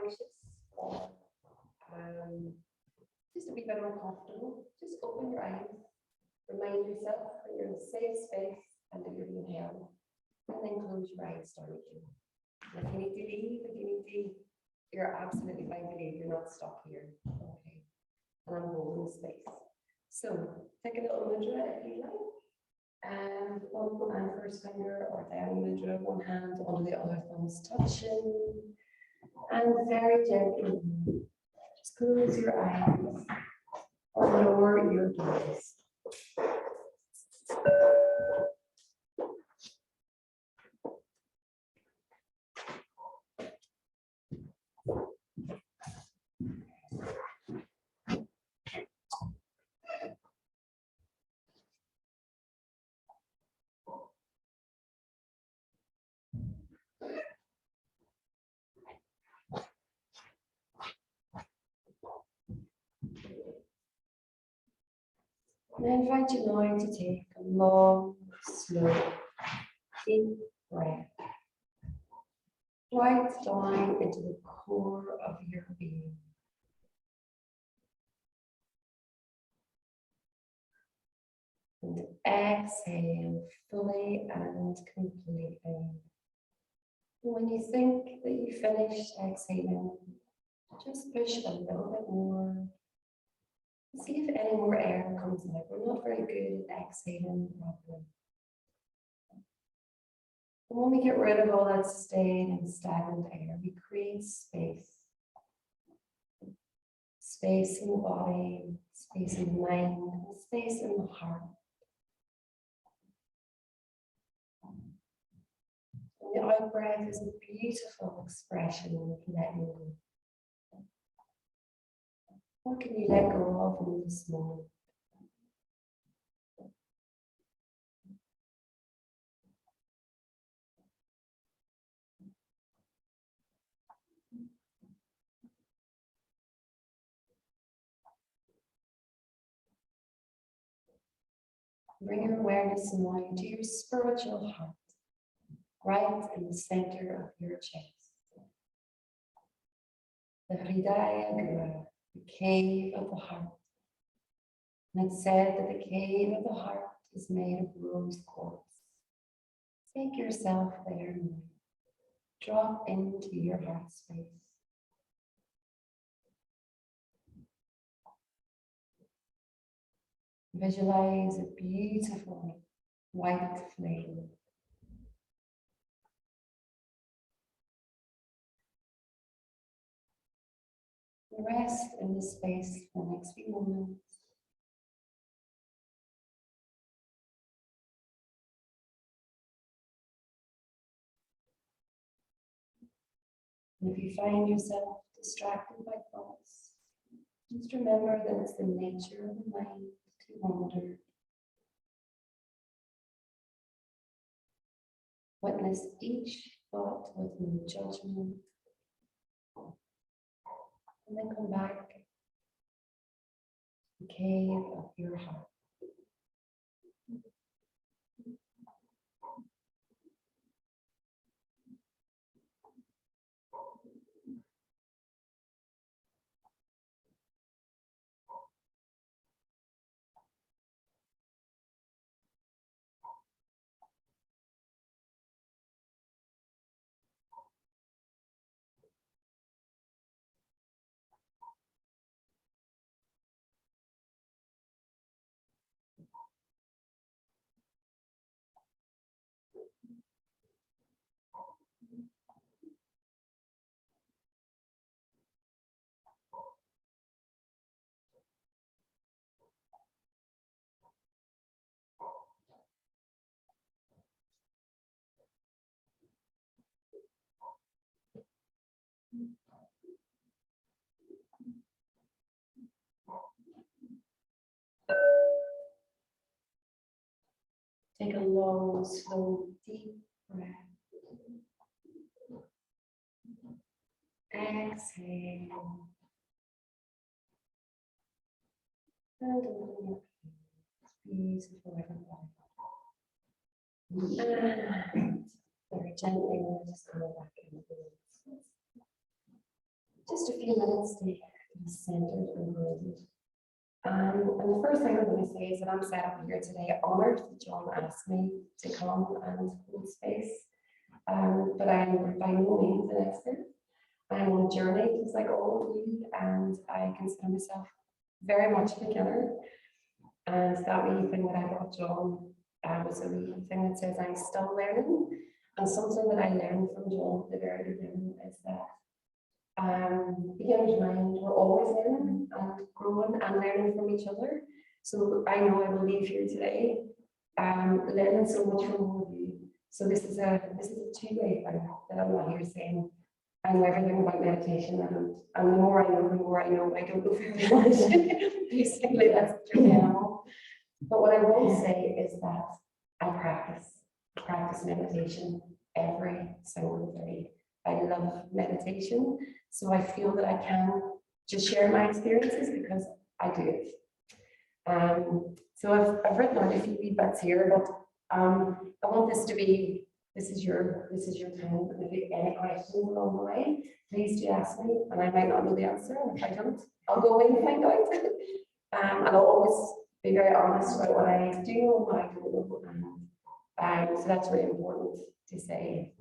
anxious or just a wee bit uncomfortable, just open your eyes. Remind yourself that you're in a safe space and that you're being held. And then close your eyes, start again. If you need to leave, you're absolutely fine to leave. You're not stuck here. Okay. And I'm holding the space. So take a little mudra if you like. And thumb and first finger or down mudra, one hand under the other thumb's touching. And very gently, just close your eyes or lower your gaze. And I invite you now to take a long, slow, deep breath right down into the core of your being. And exhale fully and completely. And when you think that you finished exhaling, just push a little bit more. See if any more air comes out. We're not very good at exhaling properly. And when we get rid of all that stayed and stagnant air, we create space. Space in the body, space in the mind, and space in the heart. And the out breath is a beautiful expression of letting go. What can you let go of in this moment? Bring your awareness now to your spiritual heart, right in the center of your chest. The Hridaya Gura, the cave of the heart. And it's said that the cave of the heart is made of rose quartz. Take yourself there now. Drop into your heart space. Visualize a beautiful white flame. Rest in this space for the next few moments. And if you find yourself distracted by thoughts, just remember that it's the nature of the mind to wander. Witness each thought with no judgment. And then come back to the cave of your heart. Take a long, slow, deep breath. Exhale. And open your eyes. Beautiful, everybody. And very gently, we're just going back into the just a few minutes to be centered and grounded. And the first thing I'm going to say is that I'm set up here today, honoured that John asked me to come and hold space. But I'm by no means an expert. I'm on a journey, just like all of you, and I consider myself very much a beginner. And that wee thing that I brought John was a wee thing that says I'm still learning. And something that I learned from John at the very beginning is that beginner's mind, we're always learning and growing and learning from each other. So I know I will leave here today learning so much from all of you. So this is a two-way thing that I'm not here saying I know everything about meditation, and the more I know, the more I know I don't know very much. Basically, that's the truth animal. But what I will say is that I practice meditation every single day. I love meditation, so I feel that I can just share my experiences because I do it. So I've written out a few wee bits here, but I want this to be, this is your time. And if you have any questions along the way, please do ask me, and I might not know the answer. And if I don't, I'll go away and find out. And I'll always be very honest about what I do know and what I don't know. So that's really important to say.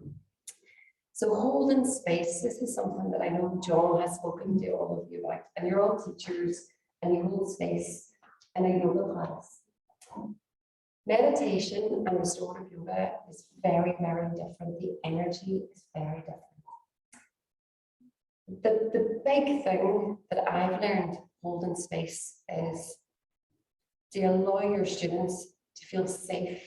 So holding space, this is something that I know John has spoken to all of you about, and you're all teachers and you hold space in a yoga class. Meditation and restorative yoga is very, very different. The energy is very different. The big thing that I've learned holding space is to allow your students to feel safe.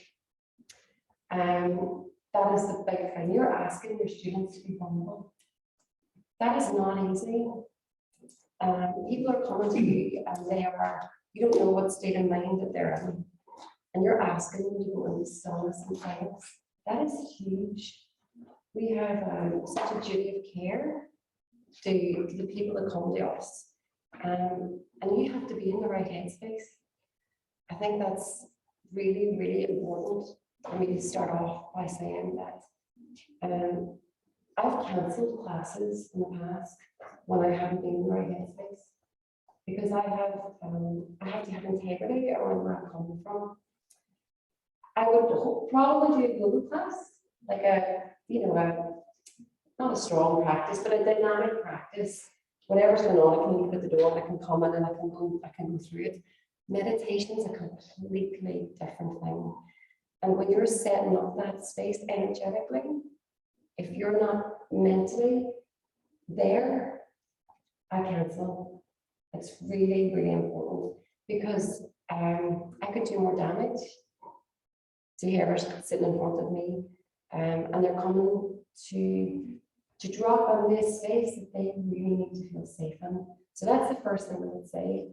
That is the big thing. You're asking your students to be vulnerable. That is not easy. People are coming to you and you don't know what state of mind that they're in. And you're asking them to go into stillness and silence. That is huge. We have such a duty of care to the people that come to us. And you have to be in the right headspace. I think that's really, really important for me to start off by saying that I've cancelled classes in the past when I haven't been in the right headspace, because I have to have integrity around where I'm coming from. I would probably do a yoga class, like not a strong practice, but a dynamic practice. Whatever's going on, I can leave at the door, and I can come in and I can go through it. Meditation is a completely different thing. And when you're setting up that space energetically, if you're not mentally there, I cancel. It's really, really important, because I could do more damage to whoever's sitting in front of me, and they're coming to drop on this space that they really need to feel safe in. So that's the first thing I would say.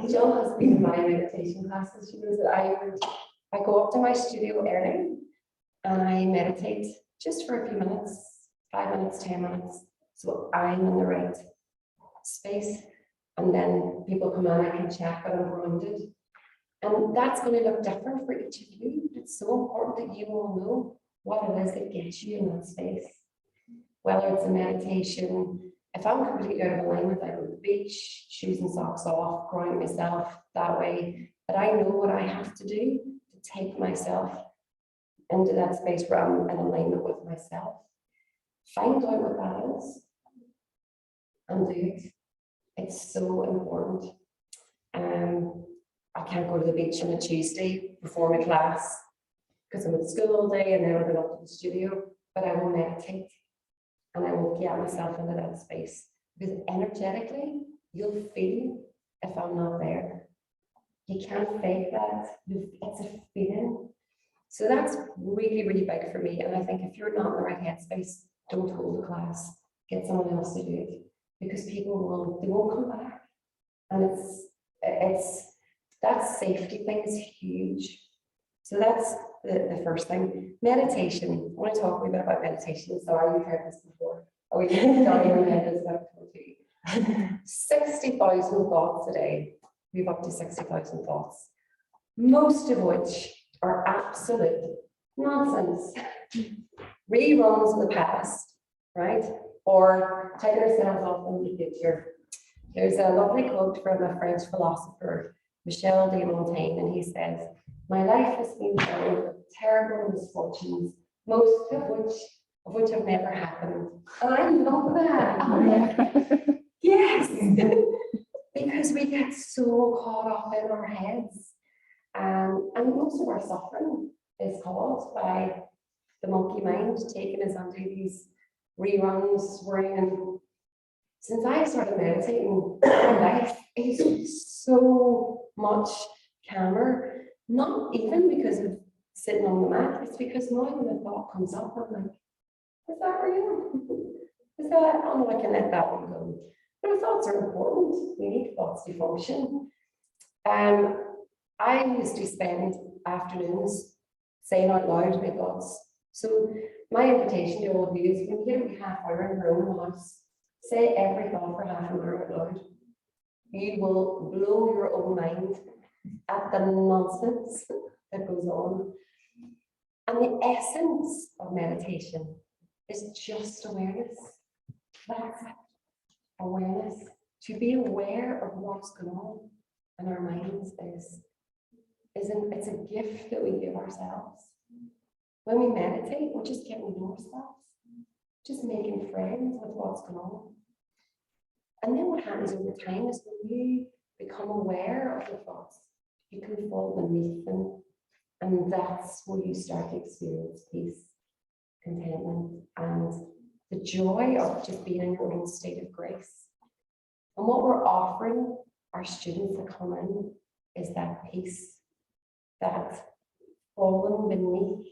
Jill has been in my meditation classes. She knows that I go up to my studio early and I meditate just for a few minutes, 5 minutes, 10 minutes. So I'm in the right space, and then people come in, I can check that I'm grounded. And that's going to look different for each of you. It's so important that you all know what it is that gets you in that space. Whether it's a meditation, if I'm completely out of alignment, I go to the beach, shoes and socks off, ground myself that way. But I know what I have to do to take myself into that space where I'm in alignment with myself. Find out what that is and do it. It's so important. I can't go to the beach on a Tuesday before my class because I'm at school all day and then I'll go up to the studio, but I will meditate and I will get myself into that space, because energetically you'll feel if I'm not there. You can't fake that. It's a feeling. So that's really, really big for me. And I think if you're not in the right headspace, don't hold the class. Get someone else to do it, because people won't come back. And that safety thing is huge. So that's the first thing. Meditation. I want to talk a bit about meditation. Sorry, you've heard this before. Oh, you can't tell your head is what I've told you. 60,000 thoughts a day. We have up to 60,000 thoughts, most of which are absolute nonsense. Reruns of the past, right? or taking ourselves off in the future. There's a lovely quote from a French philosopher, Michel de Montaigne, and he says, "My life has been filled with terrible misfortunes, most of which have never happened." And I love that. Yes, because we get so caught up in our heads. And most of our suffering is caused by the monkey mind taking us onto these reruns, worrying. Since I started meditating, my life is so much calmer. Not even because of sitting on the mat, it's because now when a thought comes up, I'm like, is that real? Is that, oh no, I can let that one go. But our thoughts are important. We need thoughts to function. I used to spend afternoons saying out loud my thoughts. So my invitation to all of you is when you get a wee half hour in your own house, say every thought for half an hour out loud. You will blow your own mind at the nonsense that goes on. And the essence of meditation is just awareness. That's it. Awareness. To be aware of what's going on in our minds it's a gift that we give ourselves. When we meditate, we're just getting to know ourselves, just making friends with what's going on. And then what happens over time is when you become aware of the thoughts, you can fall beneath them. And that's where you start to experience peace, contentment, and the joy of just being in your own state of grace. And what we're offering our students that come in is that peace, that falling beneath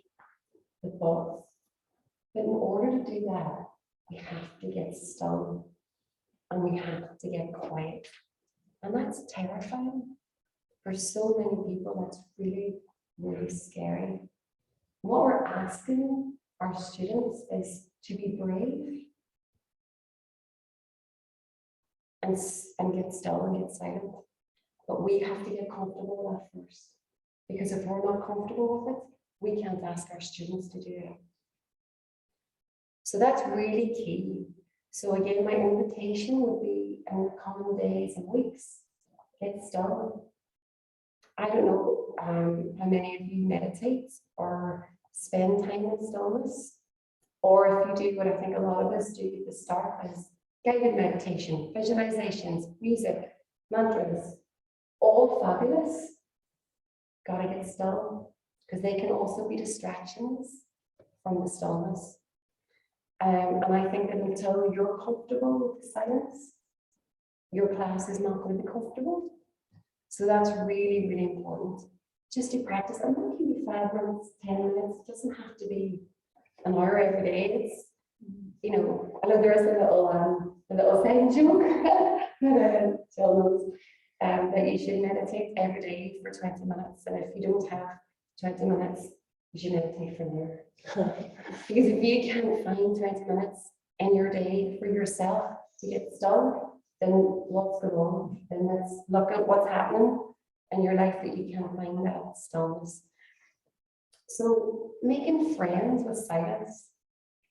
the thoughts. But in order to do that, we have to get still and we have to get quiet. And that's terrifying. For so many people, that's really, really scary. What we're asking our students is to be brave and get still and get silent. But we have to get comfortable with that first. Because if we're not comfortable with it, we can't ask our students to do it. So that's really key. So again, my invitation would be in the coming days and weeks, get still. I don't know how many of you meditate or spend time in stillness, or if you do what I think a lot of us do at the start is guided meditation, visualizations, music, mantras, all fabulous. Gotta get still, because they can also be distractions from the stillness. And I think that until you're comfortable with the silence, your class is not going to be comfortable. So that's really, really important. Just to practice, and that can be 5 minutes, 10 minutes. It doesn't have to be an hour every day. It's, you know, I know there is a little saying joke that Jill knows. That you should meditate every day for 20 minutes. And if you don't have 20 minutes, you should meditate from there. Because if you can't find 20 minutes in your day for yourself to get still, then what's going on? Then let's look at what's happening in your life that you can't find that stillness. So making friends with silence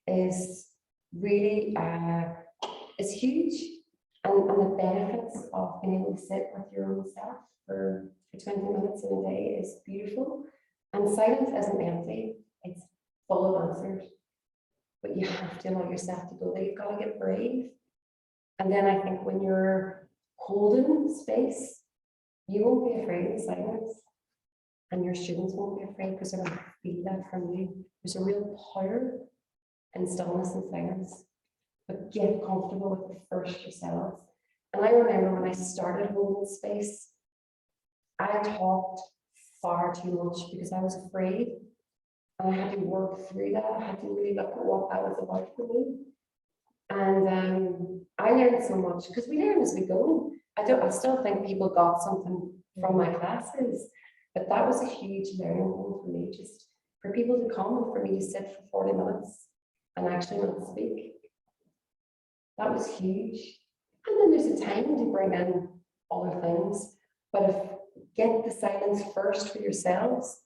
is really is huge. And the benefits of being able to sit with your own self for 20 minutes in a day is beautiful. And silence isn't empty, it's full of answers. But you have to allow yourself to go there. You've got to get brave. And then I think when you're holding space, you won't be afraid of silence. And your students won't be afraid because they're going to feel that from you. There's a real power in stillness and silence. But get comfortable with it first yourselves. And I remember when I started holding space, I talked far too much because I was afraid. And I had to work through that. I had to really look at what that was about for me. And I learned so much because we learn as we go. I still think people got something from my classes, but that was a huge learning thing for me, just for people to come and for me to sit for 40 minutes and actually not speak. That was huge. And then there's a time to bring in other things, but get the silence first for yourselves,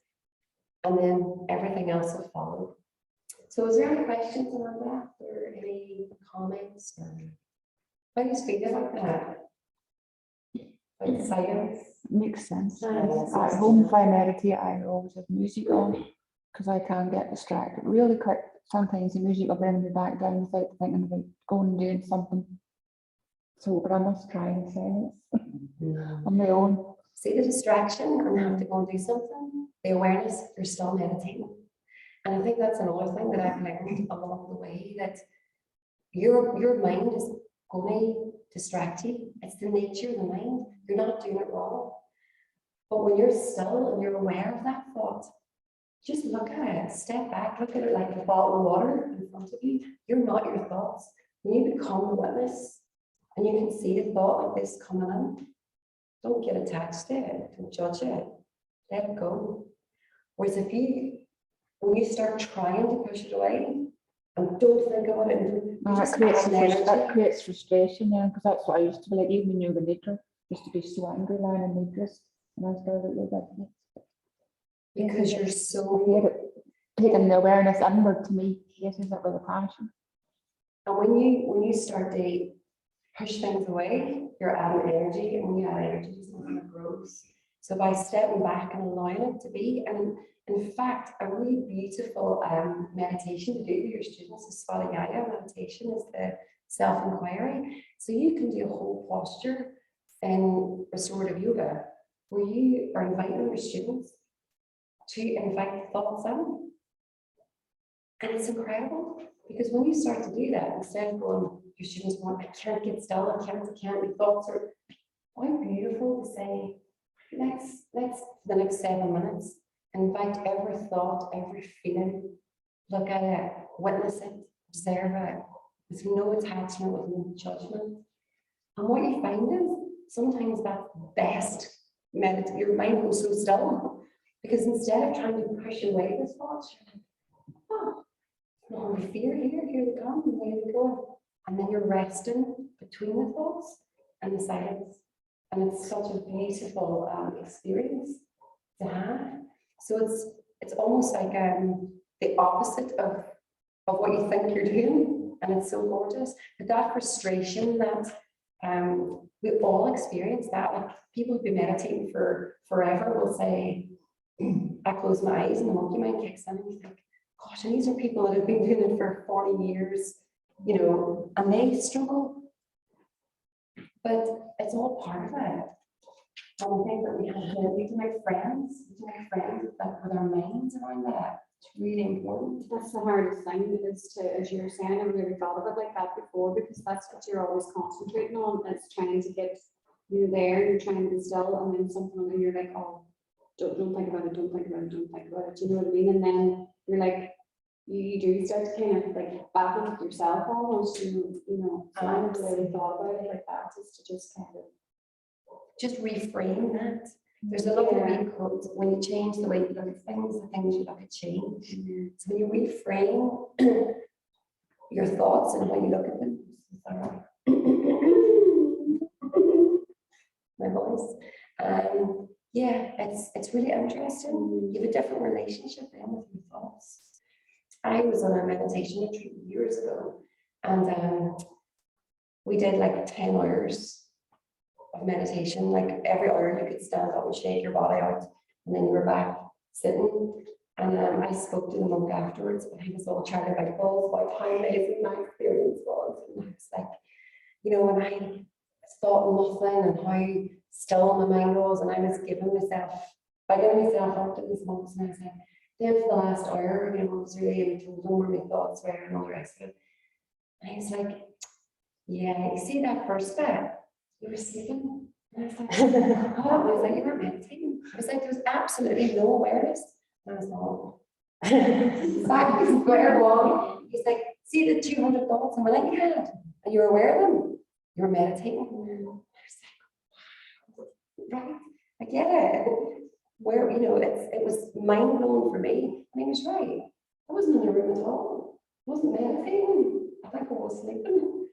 and then everything else will follow. So is there any questions on that or any comments? Or how do you feel about that? Like silence? Makes sense. Silence. At home, if I meditate, I always have music on because I can't get distracted really quick. Sometimes the music will bring me back down without thinking about going and doing something. So, but I must try in silence on my own. See the distraction and have to go and do something. The awareness, you're still meditating. And I think that's another thing that I've learned along the way, that your mind is going to distract you. It's the nature of the mind. You're not doing it wrong. But when you're still and you're aware of that thought, just look at it, step back, look at it like a bottle of water in front of you. You're not your thoughts. When you become the witness and you can see a thought like this coming in, don't get attached to it, don't judge it, let it go. Whereas when you start trying to push it away and don't think about it, That creates frustration, yeah, because that's what I used to be like, even when you're the leader, used to be so angry, lying in needless, and I started with that. because you're so taking the awareness inward, to me, hating it with a passion. And when you start to push things away, you're adding energy, and when you add energy, something grows. So by stepping back and allowing it to be, and in fact, a really beautiful meditation to do with your students is Swadhyaya meditation, is the self-inquiry. So you can do a whole posture in restorative yoga where you are inviting your students to invite thoughts in. And it's incredible because when you start to do that, instead of going, your students going, I can't get still, I can't, your thoughts are quite beautiful to say, let's for the next 7 minutes, invite every thought, every feeling, look at it, witness it, observe it, with no attachment, with no judgment. And what you find is sometimes that's best meditate. Your mind goes so still because instead of trying to push away the thoughts, you're like, oh, no fear here they come, where they go. And then you're resting between the thoughts and the silence. And it's such a beautiful experience to have. So it's almost like the opposite of what you think you're doing, and it's so gorgeous. But that frustration that we all experience, that like people who've been meditating for forever will say, I close my eyes and the monkey mind kicks in, and you think, gosh, and these are people that have been doing it for 40 years, you know, and they struggle. But it's all part of it. And I think that we can make friends with our minds around that. It's really important. That's the hardest thing, is to, as you were saying, I never really thought of it like that before, because that's what you're always concentrating on. It's trying to get you there, you're trying to be still, and then something, and you're like, oh, don't think about it, don't think about it, don't think about it. You know what I mean? And then you're like, you do start to kind of like battle with yourself almost, you know. So I never really thought about it like that, just to just kind of just reframe that. There's a lot of quotes, when you change the way you look at things, the things you look at change. So when you reframe your thoughts and when you look at them, my voice. Yeah, it's really interesting. You have a different relationship then with your thoughts. I was on a meditation retreat years ago, and we did like 10 hours of meditation. Like every hour you could stand up and shake your body out, and then you were back sitting. And I spoke to the monk afterwards, and he was all chatting about balls, about how amazing my experience was. And I was like, you know, when I thought nothing and how still my mind was, and I was giving myself up to these monks, and I was like, then for the last hour, you know, I was really into where my thoughts were and all the rest of it. And he was like, yeah, you see that first bit? You were sleeping. And I was like, oh, I was like, you were meditating. I was like, there was absolutely no awareness. And I was like, back to square one. He's like, see the 200 thoughts in my life you had, and you were aware of them. You were meditating. I was like, right, I get it. Where, you know, it was mind blowing for me. And he was right. I wasn't in the room at all. I wasn't meditating. I think I was sleeping.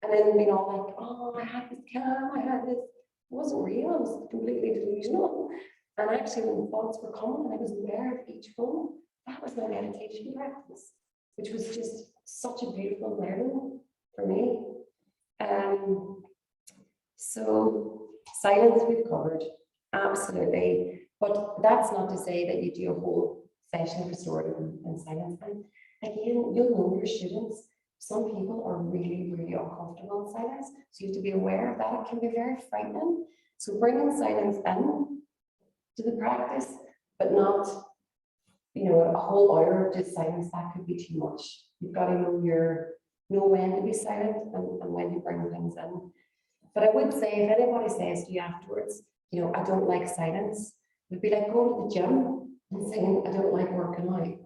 And then being all like, oh, I had this calm, I had this. It wasn't real, it was completely delusional. And actually, when the thoughts were coming and I was aware of each one, that was my meditation practice. which was just such a beautiful learning for me. So silence we've covered, absolutely. But that's not to say that you do a whole session restorative and silence. And again, you'll know your students. Some people are really, really uncomfortable in silence. So you have to be aware of that. It can be very frightening. So bringing silence in to the practice, but not, a whole hour of just silence, that could be too much. You've got to know when to be silent and when to bring things in. But I would say, if anybody says to you afterwards, I don't like silence, it would be like going to the gym and saying, I don't like working out.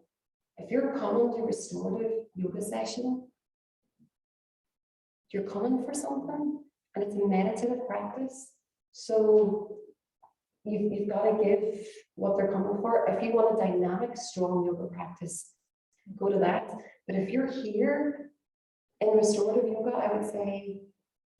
If you're coming to restorative yoga session, you're coming for something, and it's a meditative practice. So you've got to give what they're coming for. If you want a dynamic, strong yoga practice, go to that. But if you're here in restorative yoga, I would say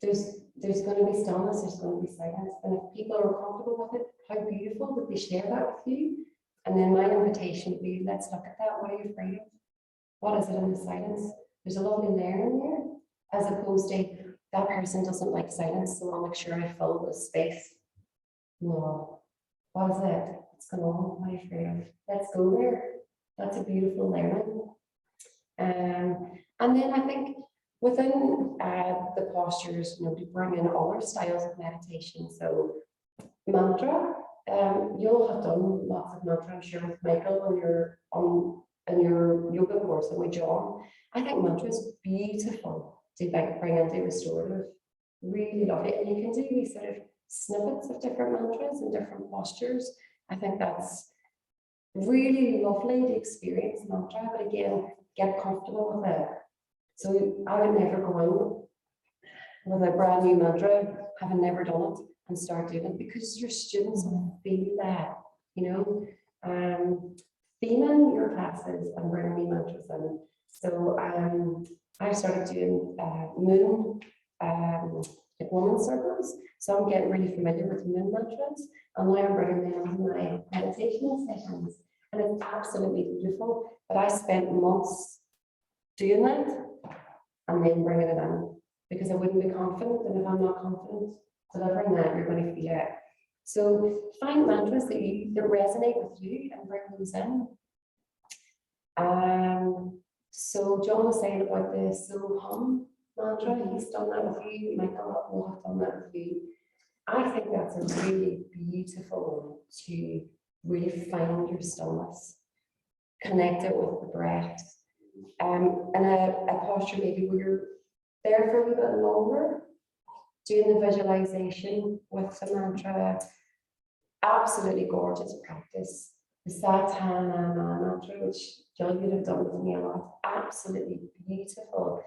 there's going to be stillness, there's going to be silence. And if people are comfortable with it, how beautiful that they share that with you. And then my invitation would be, let's look at that. What are you afraid of? What is it in the silence? There's a lovely learning there, as opposed to that person doesn't like silence, so I'll make sure I fill the space. No. What is it? What's going on? What are you afraid of? Let's go there. That's a beautiful learning. And then I think within the postures, to bring in other styles of meditation. So mantra, you'll have done lots of mantra, I'm sure, with Michael on your yoga course and with John. I think mantra is beautiful to bring into restorative. Really lovely. And you can do these sort of snippets of different mantras and different postures. I think that's really lovely to experience mantra, but again, get comfortable with it. So I would never go in with a brand new mantra, having never done it, and start doing it, because your students will feel that, theming your classes and bringing new mantras in. So I started doing moon, like woman circles. So I'm getting really familiar with moon mantras, and now I'm bringing them into my meditation sessions, and it's absolutely beautiful. But I spent months doing that and then bringing it in, because I wouldn't be confident, and if I'm not confident delivering that, you're going to feel it. So find mantras that resonate with you and bring those in. So John was saying about the so hum mantra. He's done that with you. Michael will have done that with you. I think that's a really beautiful one to really find your stillness, connect it with the breath, and a posture maybe where you're there for a little bit longer, doing the visualization with the mantra. Absolutely gorgeous practice. The Satana mantra, which John would have done with me a lot, absolutely beautiful.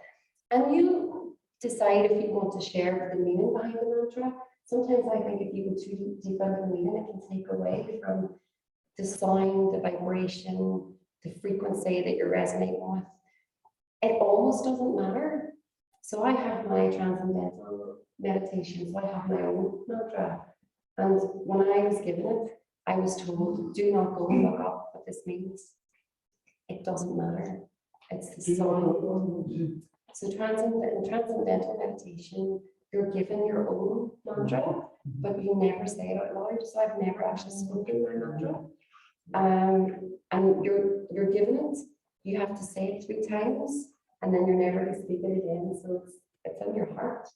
And you decide if you want to share the meaning behind the mantra. Sometimes I think if you go too deep into the meaning, it can take away from the sound, the vibration, the frequency that you're resonating with. It almost doesn't matter. So I have my transcendental meditation, so I have my own mantra. And when I was given it, I was told, do not go and look up what this means. It doesn't matter. It's the sound. So transcendental meditation, you're given your own mantra, but you never say it out loud. So I've never actually spoken my mantra. And you're given it. You have to say it 3 times, and then you're never to speak it again. So it's in your heart,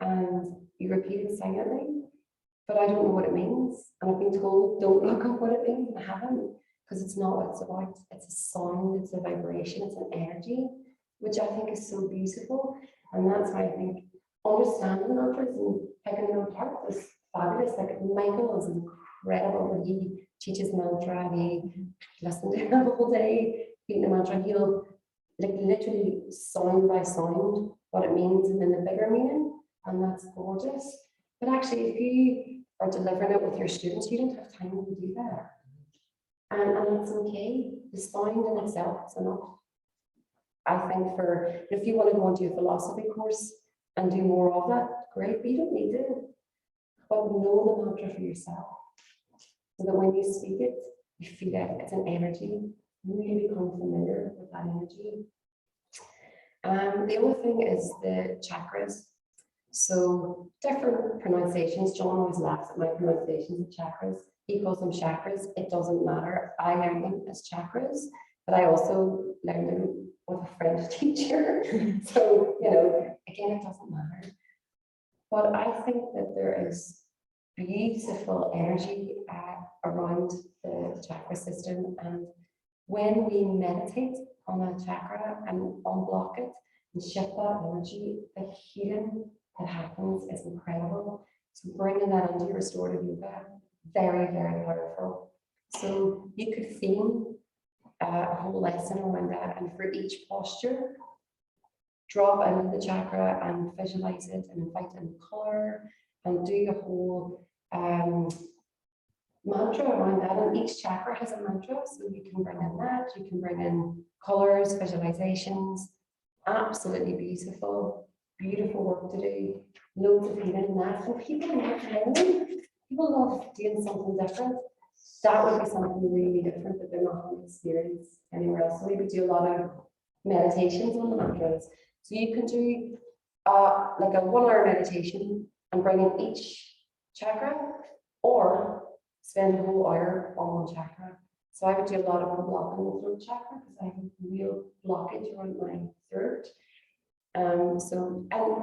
and you repeat it silently. But I don't know what it means, and I've been told don't look up what it means. I haven't, because it's not what it's about. It's a sound, it's a vibration, it's an energy, which I think is so beautiful. And that's why I think understanding mantras and picking them apart is fabulous. Like Michael is incredible. He teaches mantra, and he listens to him the whole day, beating the mantra. He'll like literally sound by sound what it means and then the bigger meaning, and that's gorgeous. But actually, if you are delivering it with your students, you don't have time to do that. And that's okay. The sound in itself is enough. I think if you want to go into a philosophy course and do more of that, great, but you don't need to. But know the mantra for yourself, so that when you speak it, you feel it, it's an energy. You really become familiar with that energy, The other thing is the chakras. So different pronunciations. John always laughs at my pronunciations of chakras. He calls them chakras. It doesn't matter. I learned them as chakras, but I also learned them with a French teacher. So, you know, again, it doesn't matter. But I think that there is beautiful energy around the chakra system. And when we meditate on a chakra and unblock it and shift that energy, the healing that happens is incredible. So bringing that into restorative yoga, very, very powerful. So you could theme a whole lesson around that, and for each posture, drop into the chakra and visualize it and invite in color and do a whole mantra around that. And each chakra has a mantra, so you can bring in that, you can bring in colors, visualizations. Absolutely beautiful, beautiful work to do. Loads of healing in that. And people love healing. People love doing something different. That would be something really different that they're not going to experience anywhere else. So maybe do a lot of meditations on the mantras. So you can do like a 1 hour meditation and bring in each chakra, or spend a whole hour on one chakra. So I would do a lot of unblocking the throat chakra because I have a real blockage around my throat. And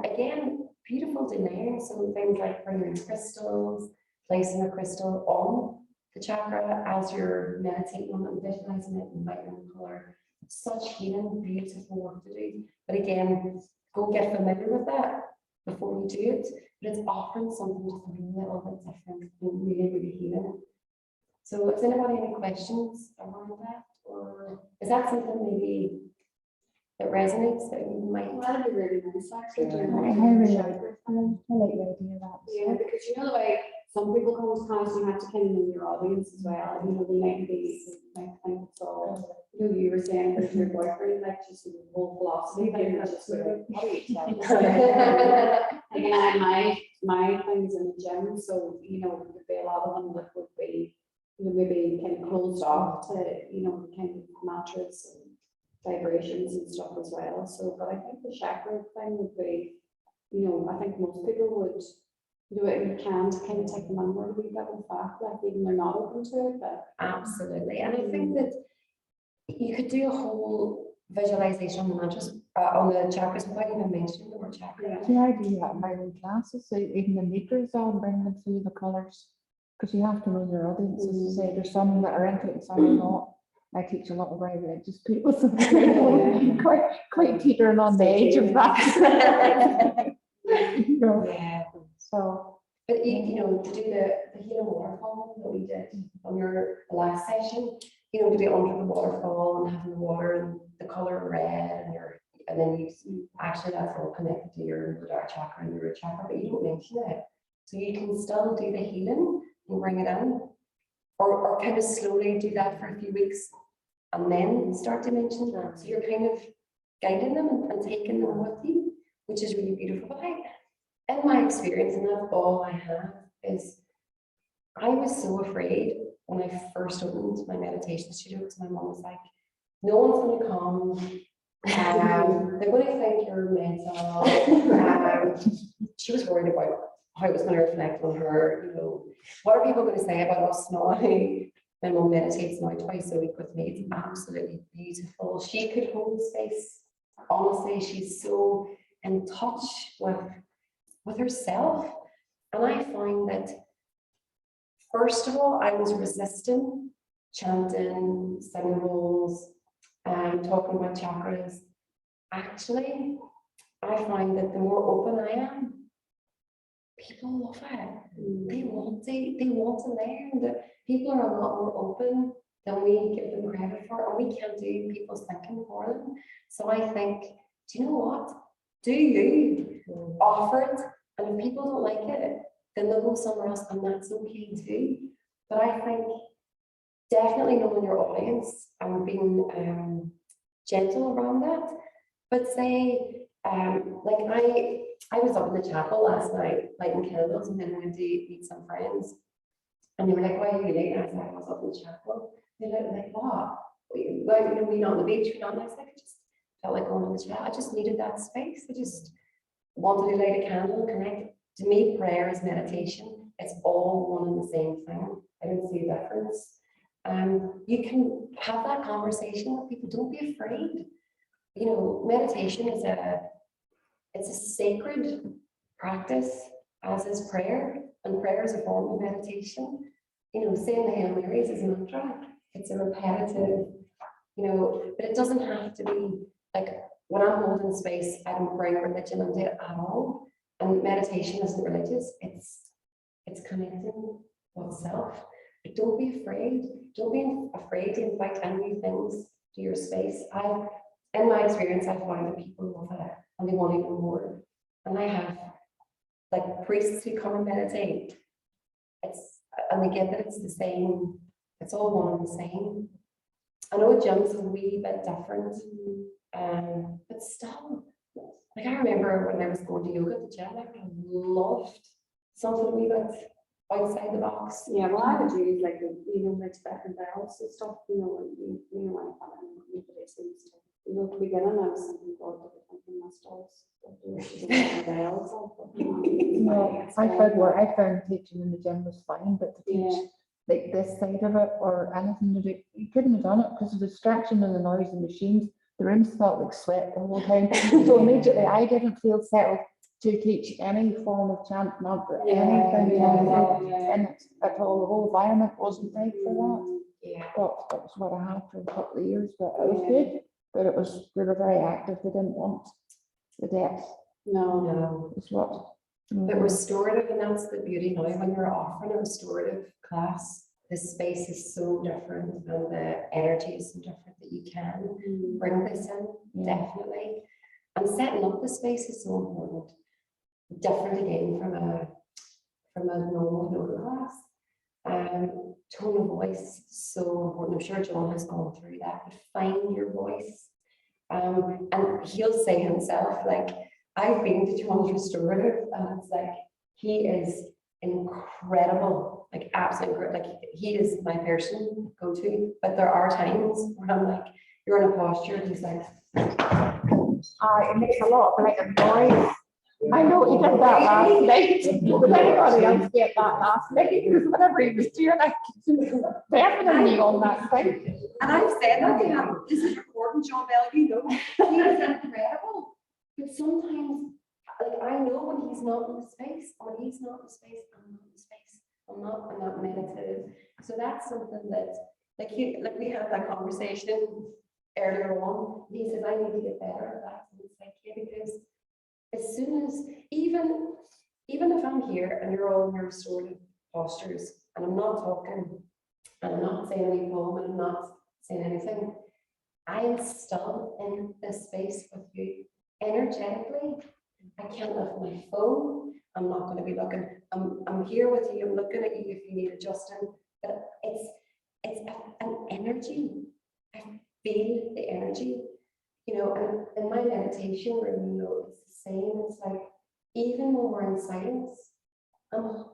again, beautiful delaying. So things like bringing crystals, placing a crystal on the chakra as you're meditating on it and visualizing it and lighting the color. Such healing, beautiful work to do. But again, go get familiar with that before you do it. But it's often something just a little bit different and really, really healing. So has anybody any questions around that? Or is that something maybe that resonates that you might? Well, that'd be really nice, actually. I doing really like like the idea of that. Yeah, because you know the way some people come to class, you have to kind of know your audience as well. You know, they might think it's all, you know, you were saying with your boyfriend, like just the whole philosophy thing, that's just sort of, how do you tell this? Again, my things in the gym, so, you know, there would be a lot of them that would be, you know, maybe kind of closed off to, you know, kind of mantras and vibrations and stuff as well. So, but I think the chakra thing would be, you know, I think most people would do it if you can to kind of take them under a wee bit of fact, like even they're not open to it, but Absolutely. And I think that you could do a whole visualization on the mantras, on the chakras without even mentioning the word chakra. The idea of my own classes, so even the meters on, bring them through the colours, because you have to know your audience. As you say, there's some that are into it and some are not. I teach a lot of very religious people, so quite teetering on the edge of that. You know, Yeah. so, But you know, to do the healing waterfall that we did on your last session, you know, to be under the waterfall and having the water and the color red and then you actually that's all connected to your dark chakra and your root chakra, but you don't mention it. So you can still do the healing and bring it in, or kind of slowly do that for a few weeks and then start to mention that. So you're kind of guiding them and taking them with you, which is really beautiful. But in my experience, and that's all I have, is I was so afraid when I first opened my meditation studio because my mom was like, no one's going to come. They're going to think you're mental. She was worried about how it was going to reflect on her. You know, what are people going to say about us now? My mom meditates now twice a week with me. It's absolutely beautiful. She could hold space. Honestly, she's so in touch with herself. And I find that, first of all, I was resisting chanting, singing bowls, talking about chakras. Actually, I find that the more open I am, people love it. They want to learn. That people are a lot more open than we give them credit for, and we can't do people's thinking for them. So I think, do you know what? Do you offer it? And if people don't like it, then they'll go somewhere else, and that's okay too. But I think definitely knowing your audience and being gentle around that. But say, like I was up in the chapel last night lighting candles, and then went to meet some friends, and they were like, "Why are you late?" And I was like, "I was up in the chapel." They're like, "What? Like, you know, we're not on the beach, we're not." And I was like, felt like going to the gym. I just needed that space. I just wanted to light a candle and connect. To me, prayer is meditation. It's all one and the same thing. I don't see a difference. You can have that conversation with people. Don't be afraid. You know, meditation is it's a sacred practice, as is prayer, and prayer is a form of meditation. You know, saying the Hail Marys is a mantra. It's a repetitive, you know, but it doesn't have to be like when I'm holding space, I don't bring religion into it at all. And meditation isn't religious, it's connecting oneself. But don't be afraid. Don't be afraid to invite any new things to your space. In my experience, I've found that people love it and they want even more. And I have like priests who come and meditate. And they get that it's the same, it's all one and the same. I know gyms are a wee bit different, but still, like I remember when I was going to yoga at the gym, I loved something a wee bit outside the box. Yeah, well, I would use like, like Tibetan bells and stuff, when I thought it seems to, at the beginning, I was thinking, God, I must bells. No, I found teaching in the gym was fine, but to teach like this side of it or anything to do, you couldn't have done it because of the distraction and the noise of machines. The rooms felt like sweat the whole time. So immediately I didn't feel settled to teach any form of chant, not anything, and at all. The whole environment wasn't right for that. Yeah. But that was what I had for a couple of years, but it was good. But they were very active. They didn't want the depth. No. Is what. But restorative, and that's the beauty now when you're offering a restorative class, the space is so different and the energy is so different that you can bring this in, definitely. And setting up the space is so important. Different again from a normal yoga class. Tone of voice, so important. I'm sure John has gone through that, but find your voice. And he'll say himself, like, I've been to John's restorative, and it's like, he is incredible, like absolutely incredible. Like, he is my person go-to, but there are times when I'm like, you're in a posture, and he's like, it makes a lot of like a noise. I know he did that last night. Did anybody else get that last night? Because whatever he was doing, I could definitely on that thing. and I've said that to him, this is recording, John Bell, you know, he is incredible. But sometimes, like, I know when he's not in the space, when he's not in the space, I'm not in the space. I'm not meditative. So that's something that, like we had that conversation earlier on. He says, I need to get better at that. And it's like, yeah, because as soon as, even if I'm here and you're all in your restorative postures, and I'm not talking, and I'm not saying any poem, and I'm not saying anything, I am still in this space with you energetically. I can't lift my phone. I'm not going to be looking. I'm here with you. I'm looking at you if you need adjusting. But it's an energy. I feel the energy. You know, and in my meditation room, you know, it's the same. It's like, even when we're in silence, I'm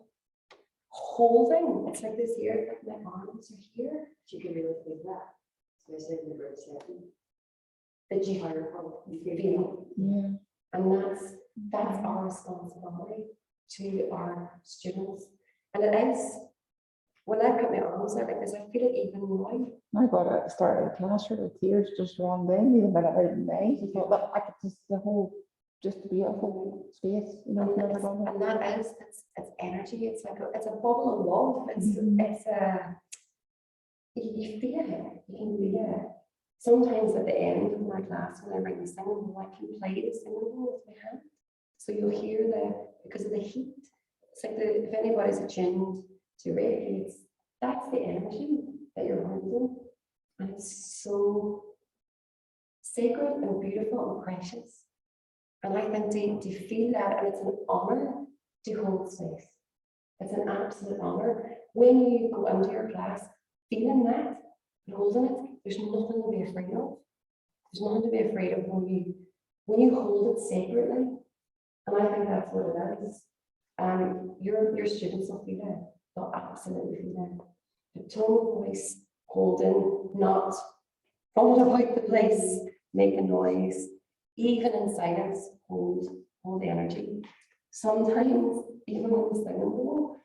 holding. It's like this here, like my arms are here. You can really feel that. So I said in the group setting, that you feel. Yeah. And that's our responsibility to our students. And it is, when I put my arms out like this, I feel it even now. I got it at the start of the class, the tears just ran down, even when I out in the eyes. I thought that I could just just a beautiful space, you know. And that is, it's energy. It's like it's a bubble of love. It's you feel it. You can feel it. Sometimes at the end of my class, when I bring the singing, I can play the singing with my hand. So you'll hear because of the heat. It's like if anybody's attuned to Reiki, that's the energy that you're holding. And it's so sacred and beautiful and precious. And I think to feel that, and it's an honor to hold space. It's an absolute honor. When you go into your class, feeling that, and holding it, there's nothing to be afraid of. There's nothing to be afraid of when you hold it sacredly. And I think that's what it is. Your students will feel it. They'll absolutely feel it. The tone of voice, holding, not falling about the place, make a noise, even in silence, hold energy. Sometimes, even when we sing along,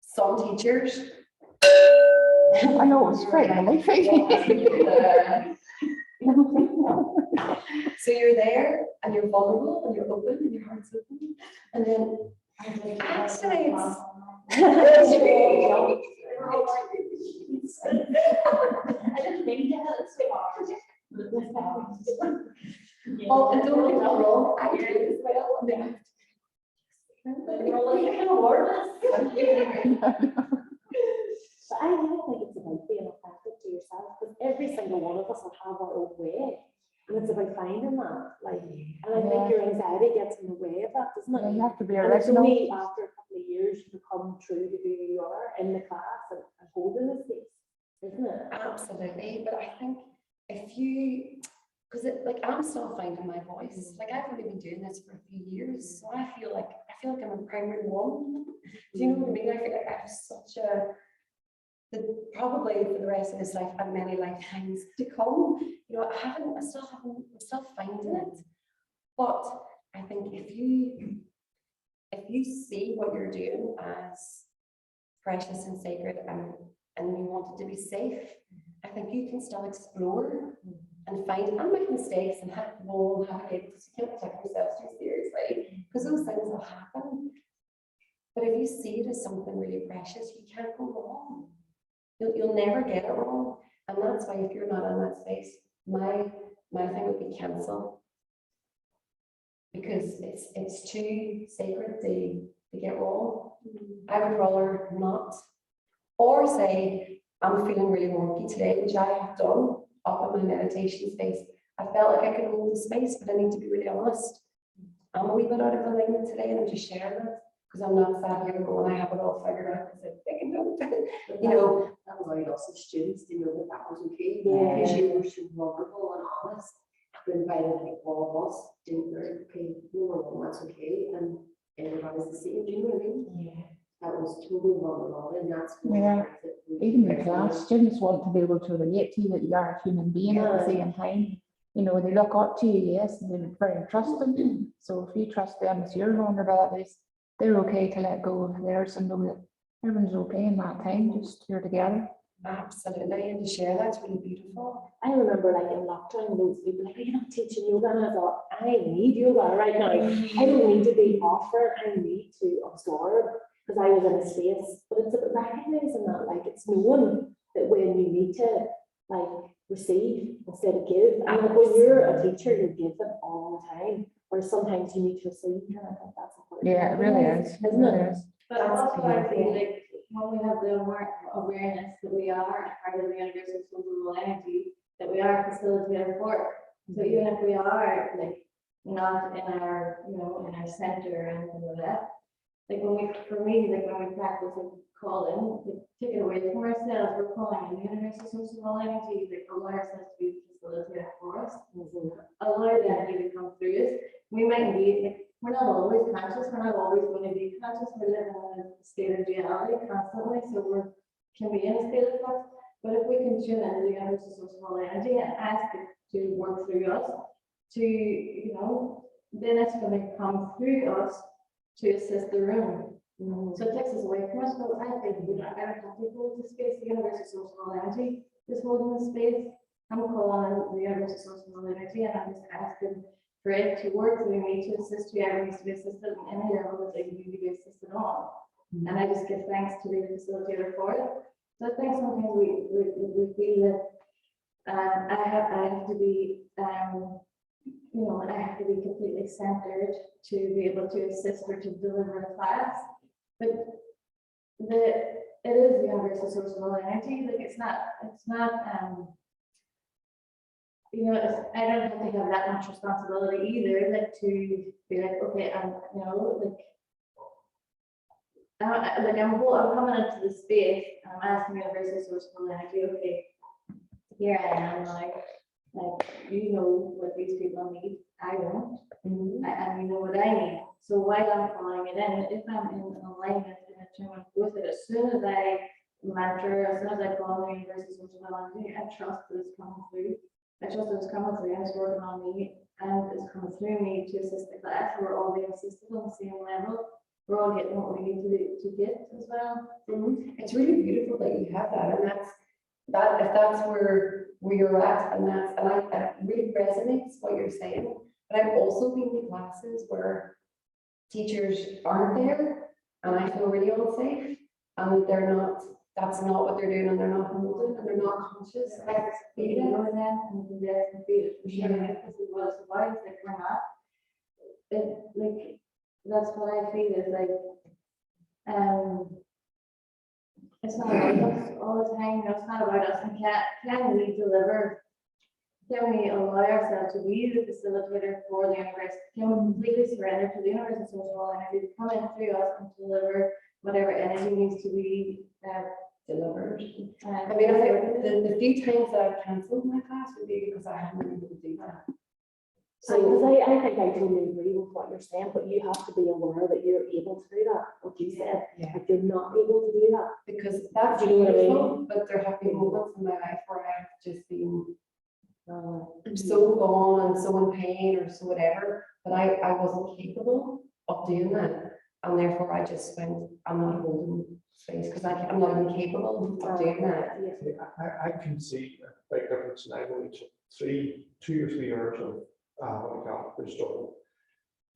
some teachers. I know it's frightening. So you're there and you're vulnerable and you're open and your heart's open. And then actually I didn't mean to have it so hard. oh, and don't get me wrong, I do it as well. And then We're like, I can award this. But I really think it's about being authentic to yourself, because every single one of us will have our own way. And it's about finding that, like, and I think your anxiety gets in the way of that, doesn't it? Yeah, you have to be And it's original. only after a couple of years you become true to who you are in the class and holding the space, isn't it? absolutely. But I think if you, because like I'm still finding my voice. Like I've only been doing this for a few years, so I feel like I'm a primary one. Do you know what I mean? I feel like I have such a probably for the rest of his life and many lifetimes to come. You know, I'm still finding it. But I think if you see what you're doing as precious and sacred and you want it to be safe, I think you can still explore and find and make mistakes and have to navigate, because you can't take yourself too seriously, because those things will happen. But if you see it as something really precious, you can't go wrong. You'll never get it wrong. And that's why if you're not in that space, my thing would be cancel. Because it's too sacred to get wrong. I would rather not. Or say, I'm feeling really wonky today, which I have done up in my meditation space. I felt like I could hold the space, but I need to be really honest. I'm a wee bit out of alignment today, and I'm just sharing it. Because I'm not sat here going, I have it all figured out, because I think I don't. You know, that allowed us as students to know that was okay. Yeah. Because you were so vulnerable and honest. When by like all of us didn't learn, okay, number one, that's okay, and everybody's the same. Do you know what I mean? Yeah. That was totally vulnerable, and that's Yeah. Even the class, students want to be able to relate to you, that you are a human being at the same time. You know, they look up to you, yes, and they're very trusting. So if you trust them with your vulnerabilities, they're okay to let go of theirs and know that everyone's okay in that time, just you're together. absolutely, and to share that's really beautiful. I remember like in lockdown, those people like, you're not teaching yoga, and I thought, I need yoga right now. I don't need to be offered, I need to absorb, because I was in a space. But it's about recognizing that, like, it's knowing that when you need to like receive instead of give. And like when you're a teacher, you're giving all the time, or sometimes you need to receive. And I think that's important. Yeah, it really is. Isn't It it? really is. But also I feel like when we have the awareness that we are a part of the universal social energy, that we are a facilitator for it. So even if we are like not in our, in our center or anything like that, like for me, like when we practice like calling, like, take it away from ourselves, we're calling in the universal social energy, like allow ourselves to be facilitated for us, allow the energy to come through us. We might be like, we're not always conscious, we're not always going to be conscious, we're living in a state of duality constantly, so we can be in a state of flux. But if we can tune into the universal social energy and ask it to work through us, to, then it's going to come through us to assist the room. So it takes us away from us, but I think we don't ever have to hold the space, the universal social energy is holding the space. I'm calling on the universal social energy, and I'm just asking for it to work through me to assist whoever needs to be assisted in any level that they need to be assisted on. And I just give thanks to the facilitator for it. So I think sometimes we feel that I have to be I have to be completely centered to be able to assist or to deliver a class. But it is the universal social energy. Like it's not I don't have to have that much responsibility either, like to be like, okay, I'm coming into the space, and I'm asking universal social energy, okay, here I am, like what these people need, I don't, and you know what I need. So while I'm calling it in, if I'm in alignment and attunement with it, as soon as I mantra, as soon as I call the University of Social Validity, I trust that it's coming through. I trust that it's coming through and it's working on me and it's coming through me to assist the class. We're all being assisted on the same level. We're all getting what we need to get as well. It's really beautiful that you have that, and that if that's where you're at, and that really resonates what you're saying. But I've also been in classes where teachers aren't there, and I feel really unsafe, and they're not. That's not what they're doing, and they're not holding, and they're not conscious. I feel it. Feeling them and the rest and feel it for sharing it because it was why it's like we're not. It like that's what I feel is like it's not about us all the time, you know, it's not about us and can we deliver, can we allow ourselves to be the facilitator for the university, can we completely surrender to the university social energy to come in through us and deliver whatever energy needs to be Delivered. I mean, I think the few times that I've cancelled my class would be because I haven't been able to do that. So, because I think I totally agree with what you're saying, but you have to be aware that you're able to do that, what you said, Yeah. if you're not able to do that. Because that's Do you know what I mean? beautiful, but there have been moments in my life where I've just been so gone and so in pain or so whatever, that I wasn't capable of doing that. And therefore I just went, I'm not holding space because I'm not even capable of doing that. I can see a big difference, and I've only took 2 or 3 hours of what I got restored.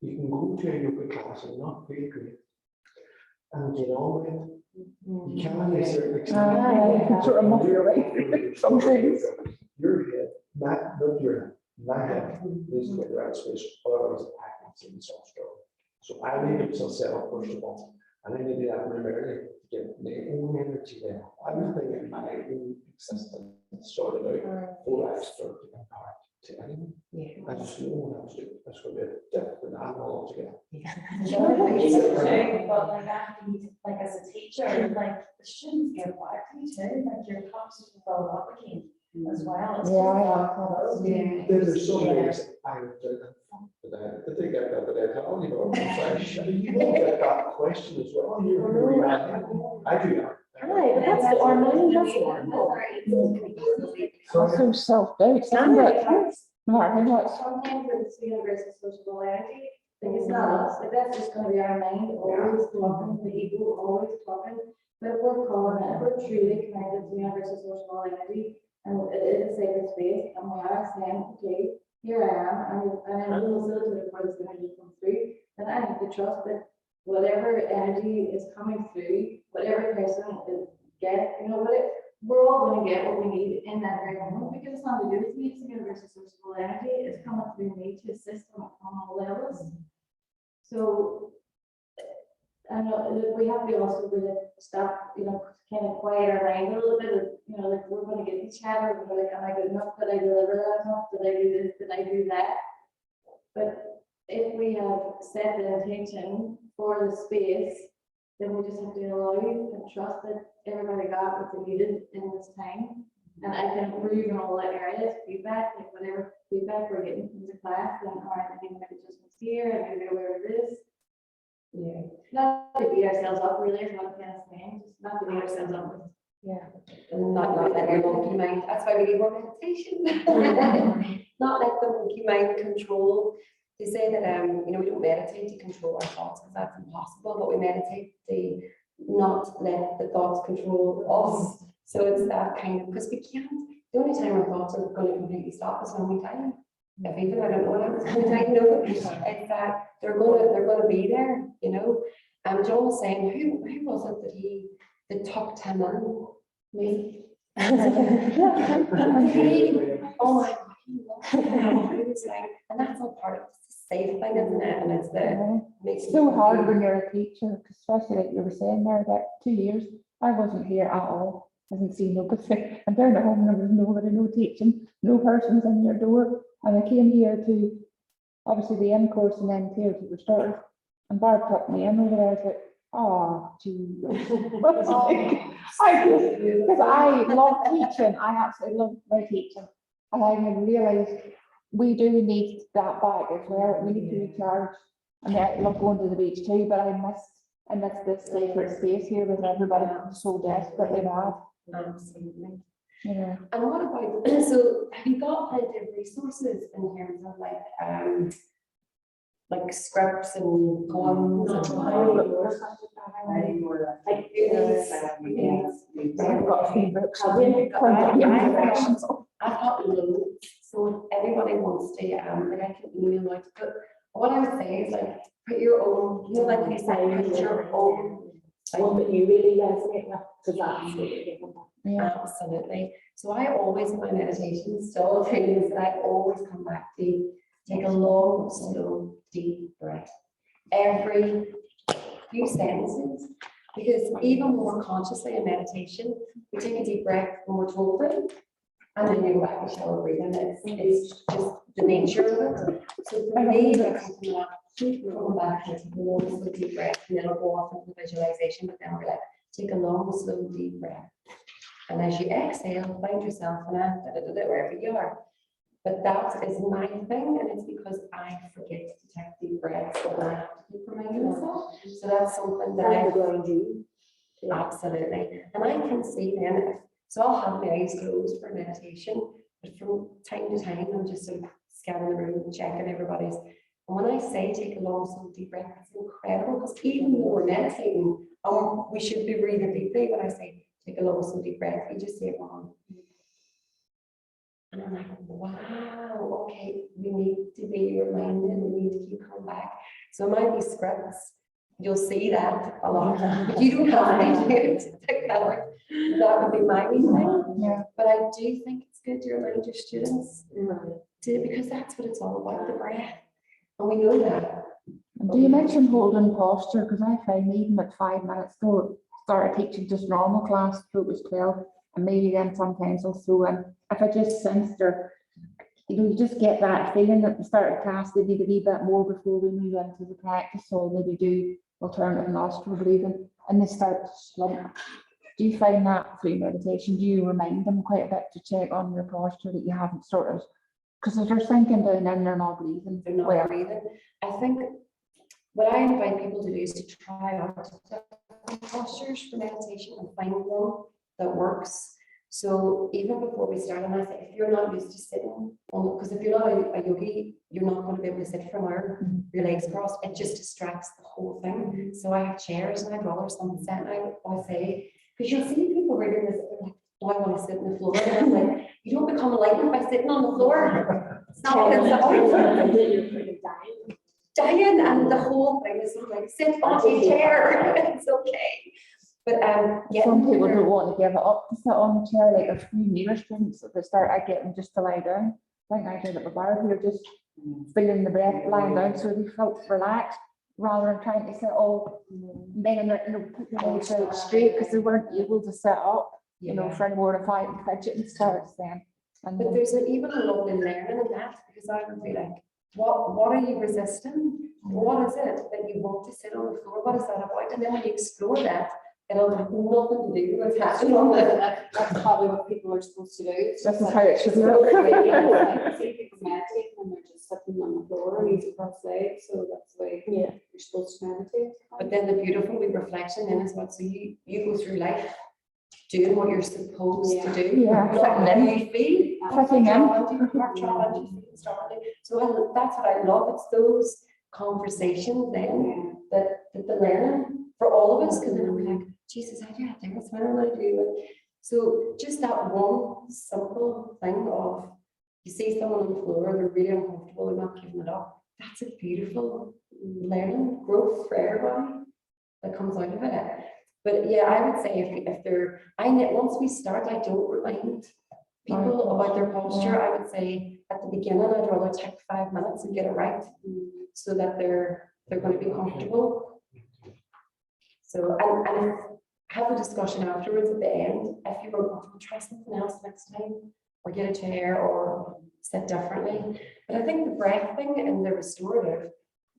You can go to a yoga class and not feel great and get on with it. You can't to a certain extent. You can sort of muffle your way through it sometimes. Your head, not your head, my head is in the right space, otherwise acting in some struggle. So I need to set up first of all, and I need to have primarily to get my own energy there. Everything in my own existence sorted out before I start to impact to anyone. Yeah. I just know what I'm doing. That's going to be a different animal altogether. But like after you, like as a teacher, like the students give back to you too, like your classes will fill up again as well. It's Yeah, just- Yeah. There's some days I would do that. But they get that, but I tell you, you don't get that question as well. I do that. Right, but that's our mind, that's normal. Also self-doubt, isn't it? No matter how much. Sometimes it's the universal social energy, like it's not us, like that's just gonna be our mind always talking, the ego always talking. But if we're calling it, if we're truly connected to the universal social energy, and it is a sacred space, and we are saying, okay, here I am, and I'm a facilitator for this energy to come through, then I have to trust that whatever energy is coming through, whatever person is get, you know, we're all gonna get what we need in that very moment, because it's not to do with me, it's the universal source of energy, it's coming through me to assist on all levels. So, I know, we have to also really stop, you know, kind of quiet our mind a little bit, you know, like, we're gonna get each other, we're like, am I good enough, did I deliver that enough, did I do this, did I do that? But if we have set the intention for the space, then we just have to allow and trust that everybody got what they needed in this time. And I can improve in all that areas, feedback, like whatever feedback we're getting from the class, and all right, I think maybe adjustments here, and maybe aware of this. Yeah. Not to beat ourselves up, really, is what I'm kind of saying, just not to beat ourselves up. And not let your monkey mind, that's why we need more meditation. Not let the monkey mind control. They say that, you know, we don't meditate to control our thoughts because that's impossible, but we meditate to not let the thoughts control us. So it's that kind of, because we can't, the only time our thoughts are going to completely stop is when we die. If even I don't know what happens when we die, no, it's that they're gonna be there, you know. John was saying, who was it that took him in? Me. Oh my God, he loved it. He was like, and that's all part of the safe thing, isn't it? And it's the makes It's so hard when you're a teacher, especially like you were saying there, about 2 years, I wasn't here at all. I didn't see nobody. And down at home, there was nobody, no teaching, no persons in your door. And I came here to, obviously the end course and then here to the start. And Barb took me in over there. I was like, oh, geez. Because I love teaching. I absolutely love my teaching. And I realized we do need that back as well. We need to recharge. And I love going to the beach too, but I missed And that's this sacred space here with everybody so desperately bad, Absolutely. you know. And what about, so have you got plenty of resources in terms of like scripts and poems? Like, I've got a few books. I've got loads, so if anybody wants to, like I can email out, but what I would say is like, put your own, you know, like you said, put your own. One that you really resonate with, because that's what you're giving back. Yeah, Absolutely. So I always, in my meditation, still things that I always come back to, take a long, slow, deep breath. Every few sentences, because even more consciously in meditation, we take a deep breath when we're told to, and then you go back to shallow breathing. It's just the nature of it. So for me, that's something that keep coming back and take a long, slow, deep breath, and then I'll go off into visualization, but then we're like, take a long, slow, deep breath. And as you exhale, find yourself in wherever you are. But that is my thing, and it's because I forget to take deep breaths, and I have to keep reminding myself. So that's something that I do. absolutely, and I can see then. So I'll have my eyes closed for meditation, but from time to time, I'm just sort of scanning the room, checking everybody's. And when I say take a long, slow, deep breath, it's incredible because even though we're meditating, we should be breathing deeply. When I say take a long, slow, deep breath, you just say it wrong. And I'm like, wow, okay, we need to be reminded, we need to keep coming back. So it might be scripts, you'll see that a lot, but you don't have to do it to pick that out. That would be my wee thing. yeah. But I do think it's good to remind your students to, because that's what it's all about, the breath. And we know that. Do you mention holding posture? Because I find even at 5 minutes ago, started teaching just normal class, so it was 12, and maybe then sometimes I'll throw in, if I just sensed or, you know, you just get that feeling at the start of class, they need a wee bit more before we move into the practice, so maybe do alternative nostril breathing, and they start to slump. Do you find that through meditation? Do you remind them quite a bit to check on your posture that you haven't sort of, because if they're sinking down and they're not breathing, They're not breathing. I think what I invite people to do is to try out different postures for meditation and find one that works. So even before we start, and I say, if you're not used to sitting, because if you're not a yogi, you're not going to be able to sit for an hour, your legs crossed, it just distracts the whole thing. So I have chairs and I'd rather someone sit, and I say, because you'll see people reading this, they're like, oh, I want to sit on the floor. And I'm like, you don't become enlightened by sitting on the floor. It's not what it's about. Dying, and the whole thing is sort of like, sit on your chair, it's okay. But some people don't want to give it up to sit on the chair, like a few newer students at the start, I get them just to lie down. I think I did it with Barb, who were just feeling the breath lying down, so they felt relaxed rather than trying to sit all banging their, you know, put their legs out straight because they weren't able to sit up, you know, for any more than 5 and fidget and starts then. And but there's even a lot in learning in that, because I would be like, what are you resisting? What is it that you want to sit on the floor? What is that about? And then when you explore that, it'll have nothing to do with what's happening on the. That's probably what people are supposed to do. It's this just is like- how it should So, look. I see people meditate and they're just sitting on the floor and easy cross legs, so that's the way you're supposed to meditate. But then the beautiful wee reflection then is what, so you go through life doing what you're supposed to do. Yeah, Not how you feel. Fitting in. So that's what I love. It's those conversations then that the learning for all of us, because then I'm like, Jesus, I do have things, what am I doing? So just that one simple thing of, you see someone on the floor, they're really uncomfortable, they're not giving it up. That's a beautiful learning growth for everybody that comes out of it. But yeah, I would say if they're, once we start, I don't remind people about their posture. I would say at the beginning, I'd rather take 5 minutes and get it right, so that they're going to be comfortable. So and have a discussion afterwards at the end. If you were comfortable, try something else next time, or get a chair, or sit differently. But I think the breath thing and the restorative,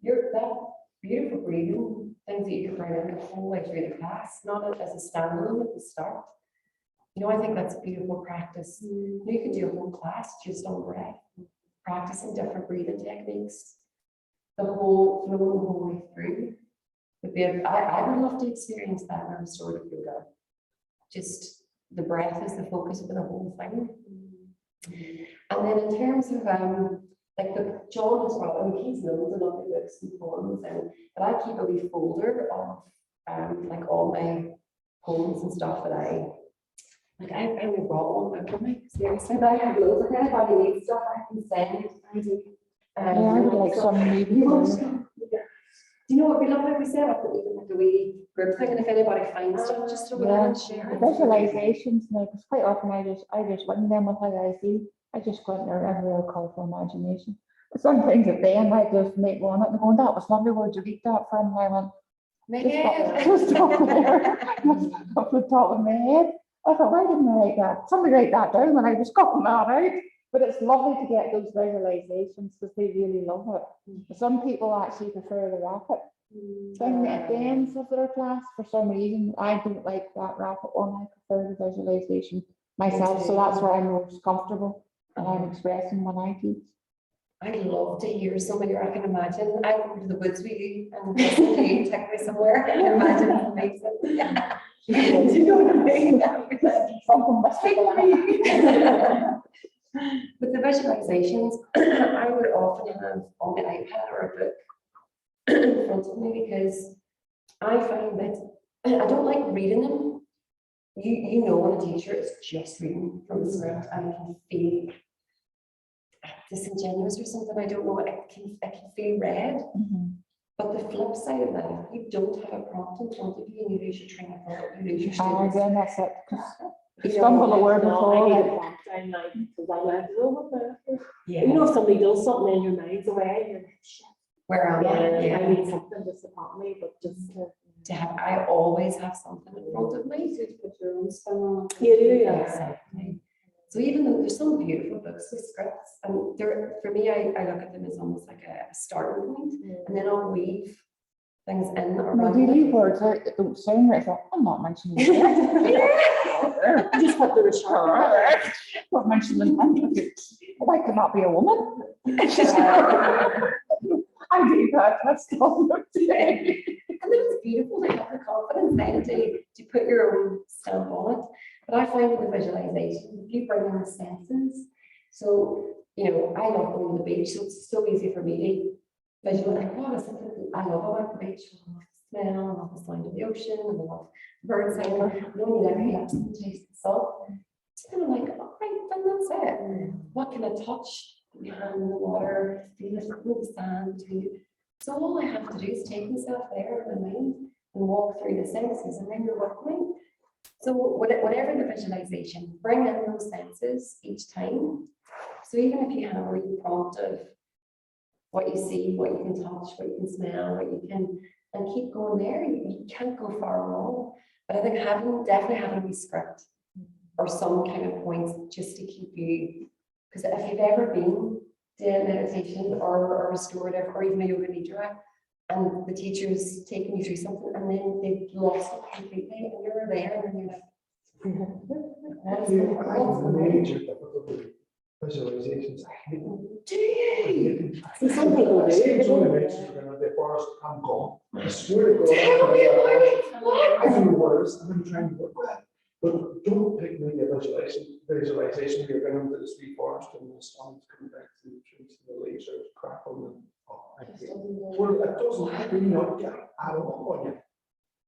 that beautiful breathing things that you can bring in the whole way through the class, not as a standalone at the start. You know, I think that's a beautiful practice. You can do a whole class just on breath, practicing different breathing techniques, the whole flow the whole way through, would be, I would love to experience that in restorative yoga. Just the breath is the focus of the whole thing. And then in terms of like the John has brought, I mean, he's known a lot of books and poems, but I keep a wee folder of like all my poems and stuff that I only brought one book with me. Seriously, but I have loads of it. If anybody needs stuff, I can send. Yeah, I would like some maybe. Do you know what would be lovely if we set up even like a wee group thing, and if anybody finds stuff, just throw it in and share it. Visualizations, like, it's quite often I just win them with how I feel. I just go into a real colourful imagination. But sometimes at the end, I just make one up and going, that was lovely, where'd you read that from? And I went, just up there, off the top of my head. I thought, why didn't I write that? Somebody write that down when I was copying that out. But it's lovely to get those visualizations because they really love it. Some people actually prefer the rapid thing at the end of their class. For some reason, I don't like that rapid one. I prefer the visualization myself. So that's where I'm most comfortable and I'm expressing when I teach. I'd love to hear somebody, I can imagine, I go to the woods with you and listen to you take me somewhere. I can imagine it makes it. Do you know what I mean? Something mystical. With the visualizations, I would often have on the iPad or a book in front of me because I find that I don't like reading them. You know, when a teacher is just reading from the script, I can feel disingenuous or something. I don't know. I can feel read. But the flip side of that, if you don't have a prompt in front of you and you lose your train of thought, you lose your students. Again, that's it. You stumble a word I need a before. prompt. I'm like, because I like, oh, what the? Yeah. You know, if somebody does something in your mind's away, you're like, shit. Where am I? Yeah, I need something just to pop me, but just To have, I always have something in front of me. To put your own spin on it. you do, yeah. Exactly. So even though there's some beautiful books with scripts, and there, for me, I look at them as almost like a starting point, and then I'll weave things in No, around do you leave it. words out that don't sound right? So I'm not mentioning it. Just put the research. Not mentioning it. Why could not be a woman? I do that. That's still not today. And then it's beautiful to have the confidence then to put your own stamp on it. But I find with the visualization, if you bring in the senses, so, you know, I love going to the beach, so it's so easy for me to visualize, what is it I love about the beach? I love the smell, I love the sound of the ocean, and I love birds singing. No, you never get to taste the salt. It's kind of like, all right, then that's it. What can I touch? Your hand in the water, feel it, feel the sand. So all I have to do is take myself there in my mind and walk through the senses, and then you're with me. So whatever the visualization, bring in those senses each time. So even if you have a wee prompt of what you see, what you can touch, what you can smell, what you can, and keep going there, you can't go far wrong. But I think definitely having a wee script or some kind of points just to keep you, because if you've ever been to meditation or restorative or even a yoga nidra, and the teacher's taking you through something and then they've lost it completely and you're there and you're like, what is going on? Major difficulty visualizations. I hate them. Do you? See, some people do. It's only mentioned we're gonna the forest, I'm gone. I swear to God. Tell me about it. I don't know what it is, I'm trying to work with it. But don't pick me a visualization, you're going into the street forest and the sun's coming back through the trees and the leaves are crackling and, oh, I hate it. Well, it doesn't, I do not get it at all on you.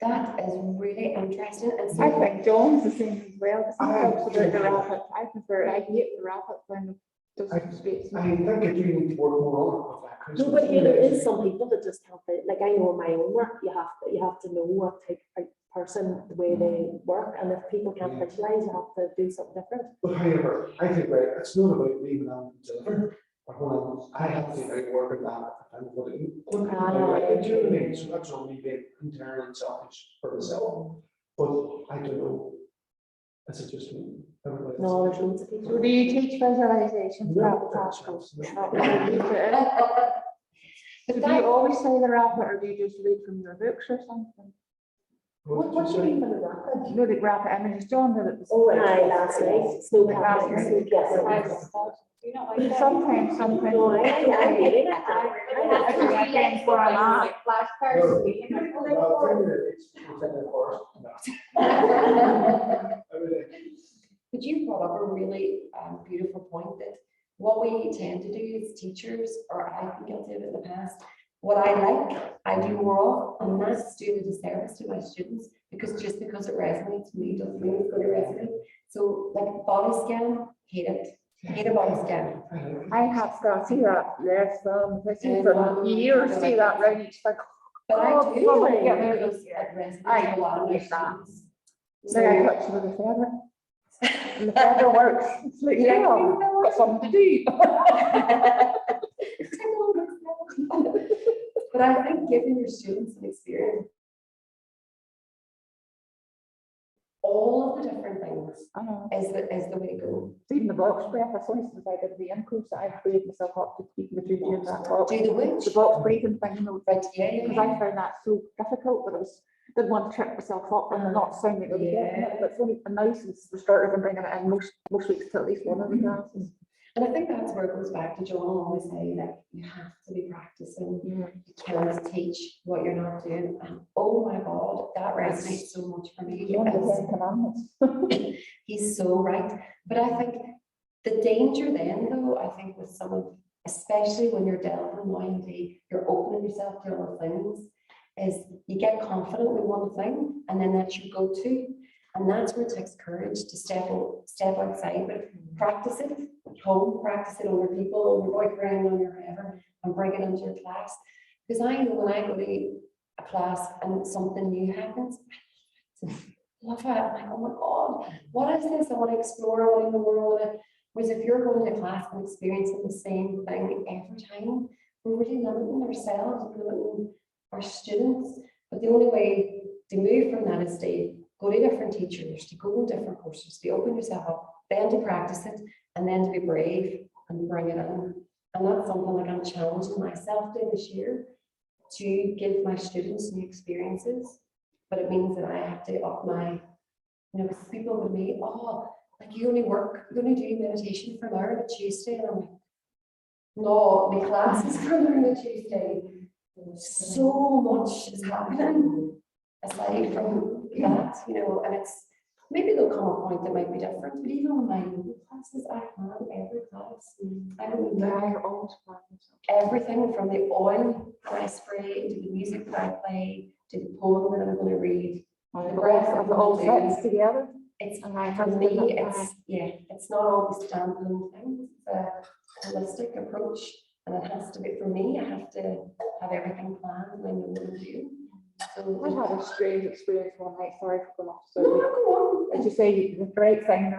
That is really interesting. And so I think John's the same as well. Because he talks about the rapid. I prefer, I hate the rapid kind of just straight. I think I do need to work more on it with that. 'cause No, but here there is some people that just have it. Like I know in my own work, you have to know what type of person, the way they work, and if people can't visualize, you have to do something different. But however, I think, right, it's not about leaving on deliver, but when I have to like work at that, I'm going to, do you know what I mean? So that's only being internal and selfish for myself, but I don't know. Is it just me? Everybody No, else? there's loads of people. So do you teach visualization? No, Rapid that's- task? Not really. So do you always say the rapid or do you just read from your books or something? What did you mean say? by the rapid? You know the rapid images, John did it. Oh, aye, last night, snow Last capped, night. yes. You know, like that. Sometimes. No, I hate it. I just can't for a lot. No, 3 minutes, we'll take it first. No. Everything. But you brought up a really beautiful point that what we tend to do as teachers, or I've been guilty of it in the past, what I like, I do more of, and that's doing a disservice to my students, because just because it resonates with me doesn't mean it's going to resonate. So like body scan, hate it. Hate a body scan. I have to see that, yes, I see for years, see that right, it's like, But I oh, do, somebody get me. because it resonates I with a lot of my hate that. students. Say I touch with the feather. And the feather works, it's like, yeah, got something to do. But I think giving your students an experience, all of the different things I know. is the way to go. Even the box breath, that's only since I did the course, I freed myself up to keep the two of that box. Do the which? The box breathing thing, you know, Right, yeah, because I found that so difficult, but didn't want to trip myself up and not sounding really good. But it's only a nice and we started from bringing it in most weeks to at least one of the classes. And I think that's where it goes back to John always say, like, you have to be practicing. You can't teach what you're not doing. And oh my God, that resonates so much for me. One of the 10 commandments. He's so right. But I think the danger then, though, I think with some of, especially when you're delving in loyalty, you're opening yourself to other things, is you get confident with one thing and then that's your go-to. And that's where it takes courage to step outside, but practice it at home, practice it on your people, on your boyfriend, on your whoever, and bring it into your class. Because I know when I go to a class and something new happens, I love it. I'm like, oh my God, what is this? I want to explore, I want to know more. Whereas if you're going to class and experiencing the same thing every time, we're really limiting ourselves, we're limiting our students. But the only way to move from that is to go to different teachers, to go in different courses, to open yourself up, then to practice it, and then to be brave and bring it in. And that's something like I'm challenging myself to this year, to give my students new experiences. But it means that I have to up my, because people with me, oh, like you only do meditation for an hour on a Tuesday. And I'm like, no, my class is for an hour on a Tuesday. So much is happening aside from that, and it's, maybe there'll come a point that might be different, but even with my yoga classes, I plan every class. I don't need everything from the oil that I spray, to the music that I play, to the poem that I'm going to read. The breath of all fits together. It's, and I for have me, it's not always standalone things, it's a holistic approach, and it has to be, for me, I have to have everything planned and I know what I'm doing. So I had a strange experience one night, sorry for going off. no, go on. As you say, the right thing, the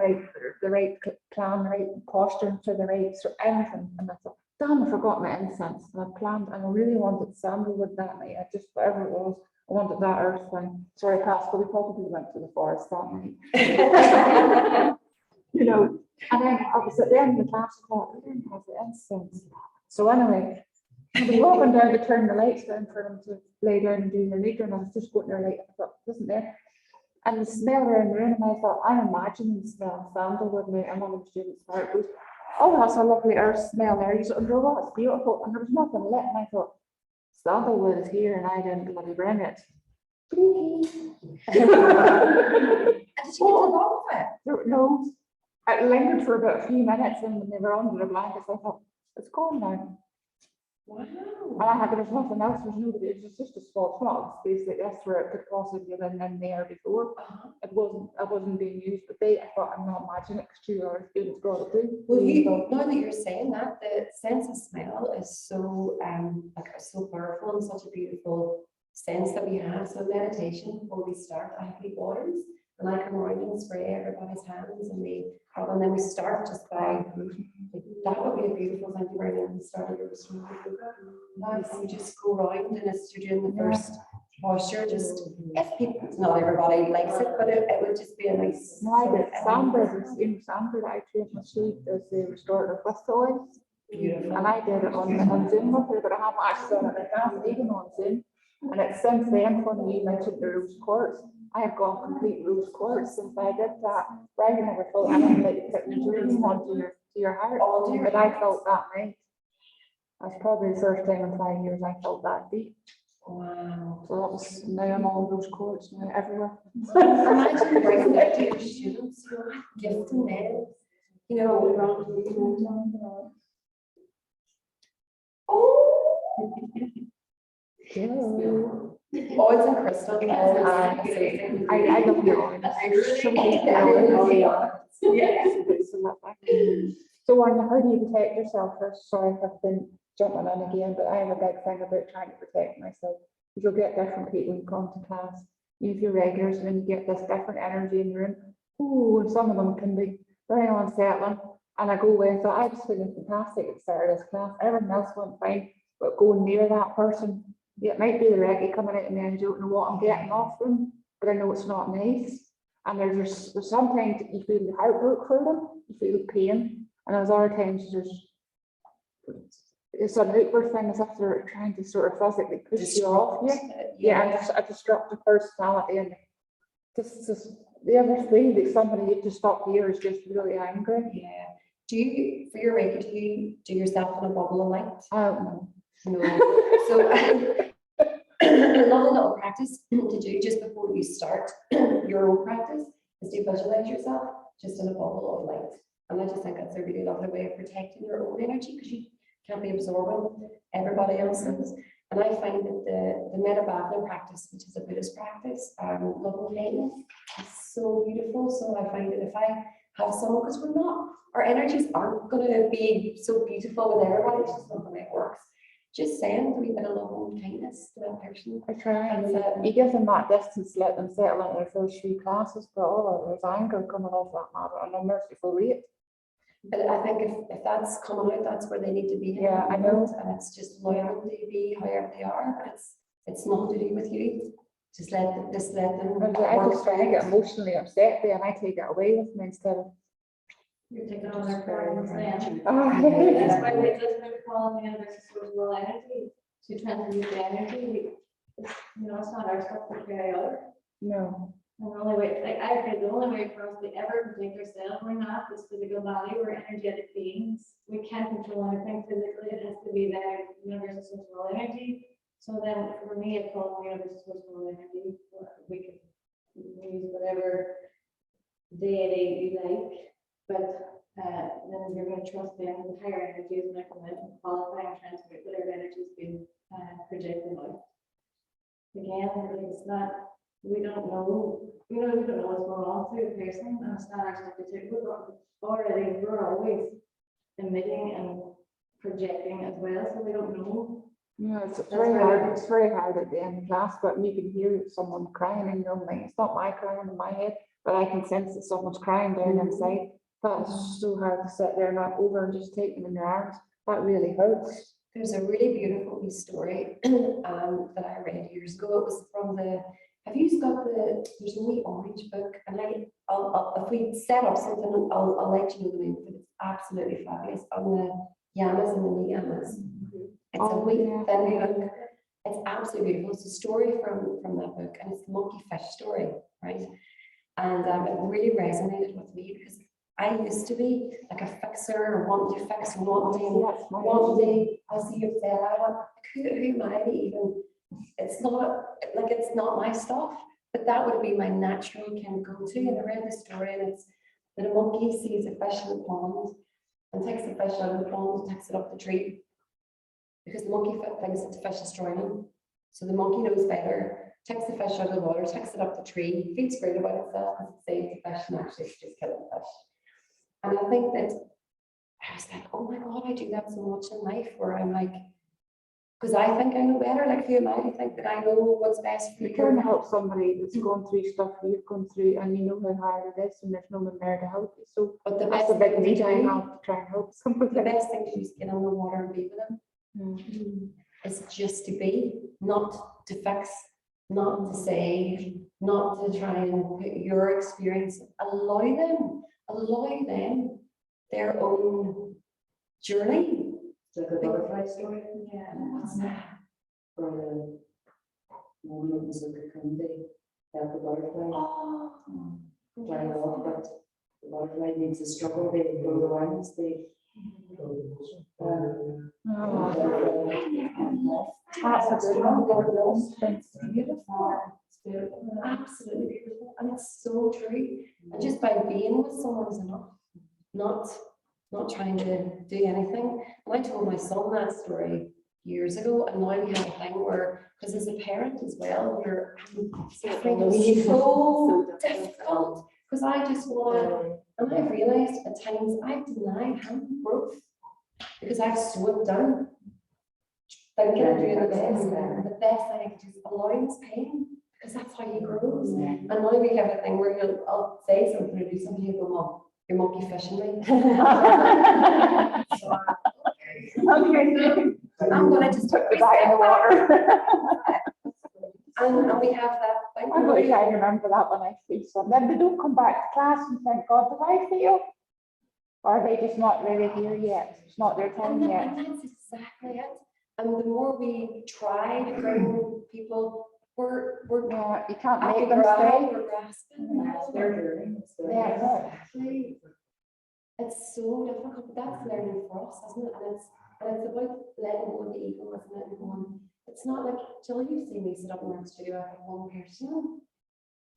right plan, the right posture for the right, so everything. And I thought, damn, I forgot my incense. And I planned, and I really wanted sandalwood that night. I just, whatever it was, I wanted that earth thing. Sorry, Pascal, we probably went to the forest that night. And then I was at the end of the class, I thought, I didn't have the incense. So anyway, I was walking down to turn the lights down for them to lay down and do their leader, and I was just going there, like, I thought, it wasn't there. And the smell around the room, and I thought, I'm imagining the smell of sandalwood now, and one of the students started, goes, oh, that's a lovely earth smell there. You said, oh, it's beautiful. And there was nothing lit, and I thought, sandalwood is here, and I didn't bloody bring it. And did you get to the bottom of it? No, it lingered for about a few minutes, and when they were under the blankets, I thought, it's gone now. Wow. And there was nothing else, there's nobody, it was just a small spot, space like this where it could possibly have been in there before. It wasn't being used, but I thought, I'm not imagining it, because 2 other students brought it too. Well, now that you're saying that, the sense of smell is so so powerful and such a beautiful sense that we have. So meditation, before we start, I have waters, and I come around and spray everybody's hands, and then we start just by, that would be a beautiful thing to bring in the start of your yoga. Nice, you just go around, and as you're doing the first posture, just, if people, not everybody likes it, but it would just be a nice. No, I did Sandra, Sandra, I trained my sheep as the restorative with the oils. Beautiful. And I did it on Zoom with her, but I haven't actually done it myself, even on Zoom. And it's since then, when you mentioned the rose quartz, I have gone complete rose quartz since I did that. Right, I never thought I would like to put the journey onto your to your heart. Onto your But I heart. felt that night. That's probably the first time in 5 years I felt that deep. Wow. So that was, now I'm on those chords now everywhere. Imagine bringing that to your students, you know, gifting them, you know. Oh. Oils and crystals. I love your oils. So deep, Yeah. So Anya, how do you protect yourself? First, sorry if I've been jumping in again, but I have a big thing about trying to protect myself. Because you'll get different people who come to class, even if you're regulars, and then you get this different energy in the room. Ooh, and some of them can be very unsettling. And I go away and thought, I was feeling fantastic at the start of this class. Everything else went fine, but going near that person, it might be the reggae coming out of me, and I don't know what I'm getting off them, but I know it's not nice. And there's sometimes you feel the heartbreak for them, you feel pain, and there's other times it's an outward thing, as if they're trying to sort of physically push you off. Yeah, and just a destructive personality, and just the other thing that somebody you just up here is just really angry. Yeah. Do you, for your Reiki, do you do yourself in a bubble of light? I don't know. No. So a lovely little practice to do just before you start your own practice is to visualize yourself just in a bubble of light. And I just think that's a really lovely way of protecting your own energy, because you can't be absorbing everybody else's. And I find that the Metabhavana practice, which is a Buddhist practice, love and kindness, is so beautiful. So I find that if I have someone, because we're not, our energies aren't going to be so beautiful with everybody, it's just not the way it works. Just send a wee bit of love and kindness to that person. I try, and That's it. you give them that distance, let them settle in their first few classes, but there's anger coming off that matter, and a merciful rate. But I think if that's coming out, that's where they need to be. in Yeah, that I know. moment, and it's just allowing them to be however they are, but it's not to do with you. Just let them. And I work just try to through get it. emotionally upset there, and I take it away with me instead of. You're taking on their problems then. Ah. That's why we just been calling the universe sourceable energy to transmute the energy. You know, it's not our stuff to carry out. No. And the only way, like I think the only way for us to ever protect ourselves, we're not this physical body, we're energetic beings. We can't control anything physically, it has to be there, universal sourceable energy. So then for me, it's called universal sourceable energy. We can use whatever deity you like. But then you're going to trust them with higher energies and come in and qualify and transmit whatever energy is being projected out. Again, it's not, we don't know what's going on through a person, and it's not our stuff to take. We're always emitting and projecting as well, so we don't know. Yeah, it's That's very why hard. It's very hard at the end of class, but you can hear someone crying in your mind. It's not my crying in my head, but I can sense that someone's crying down inside. That's so hard to sit there and not over and just take them in your arms. That really hurts. There's a really beautiful wee story that I read years ago. It was from have you got there's a wee orange book, and I'll if we set up something, I'll let you know the name, but it's absolutely fabulous, on the yamas and the niyamas. It's a wee thin book. It's absolutely beautiful. It's a story from that book, and it's the monkey fish story, right? And it really resonated with me, because I used to be like a fixer, wanting to fix, wanting. I see you said, I want, who am I to even? It's not my stuff, but that would be my natural kind of go-to. And I read the story, and it's that a monkey sees a fish in the pond and takes the fish out of the pond and takes it up the tree, because the monkey thinks that the fish is drowning. So the monkey knows better, takes the fish out of the water, takes it up the tree, feels great about itself because it saves the fish, and actually it's just killing the fish. And I think that I was like, oh my God, I do that so much in life, where I'm like, because I think I know better. Like, who am I to think that I know what's best for You you? can help somebody that's going through stuff you've gone through, and you know how hard it is, and there's no one there to help you. So But the that's best a big thing to need I do, have to try and help somebody. the best thing to do is get on the water and be with them. It's just to be, not to fix, not to say, not to try and put your experience. Allow them their own journey. It's like a butterfly story. Yeah. What's that? For the woman that was like a Kunde, that the butterfly Oh, flying off, but butterfly makes a struggle, they go around, they. That's a good one. It's beautiful, absolutely beautiful, and it's so true. And just by being with someone is enough, not trying to do anything. And I told my son that story years ago, and now we have a thing where, because as a parent as well, you're it's so difficult, because I just want, and I've realized at times I've denied him growth, because I've swept down, thinking of doing the best thing I can do is allowing his pain, because that's how he grows. And now we have a thing where I'll say something or do something, he'll go, Mom, you're monkey fishing me. I'm gonna just Put the guy in the water. And we have that thing. I'm going to try and remember that when I speak to them. Then they don't come back to class and thank God, did I fail? Or are they just not really here yet? It's not their time And yet. that's exactly it. And the more we try to bring people, we're Yeah, you can't at make the them ground, stay. we're grasping. It's their journey. It's their Yeah, journey. exactly. It's so difficult, but that's learning for us, isn't it? And it's about letting go of the ego, isn't it? And going, it's not like, Jill, you see me sit up in that studio, I have one person.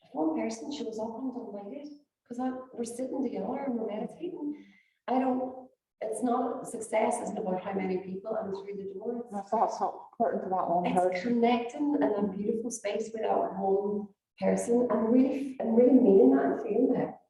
If one person shows up and don't like it, because we're sitting together and we're meditating. It's not, success isn't about how many people and through the door. That's so important to that one It's person. connecting in a beautiful space with that one person and really meaning that and feeling that.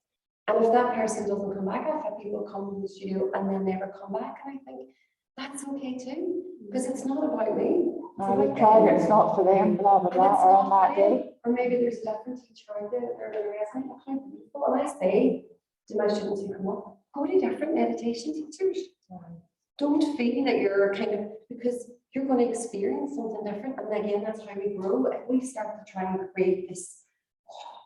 And if that person doesn't come back, I've had people come to the studio and then never come back, and I think that's okay too, because it's not about me. It's We about tried it, them. it's not for them, blah, blah, And blah, it's or on not that them. day. Or maybe there's a different teacher out there that they're going to resonate with how beautiful. And I say to my students who come up, go to different meditation teachers. Don't feel that you're kind of, because you're going to experience something different. And again, that's how we grow. If we start to try and create this,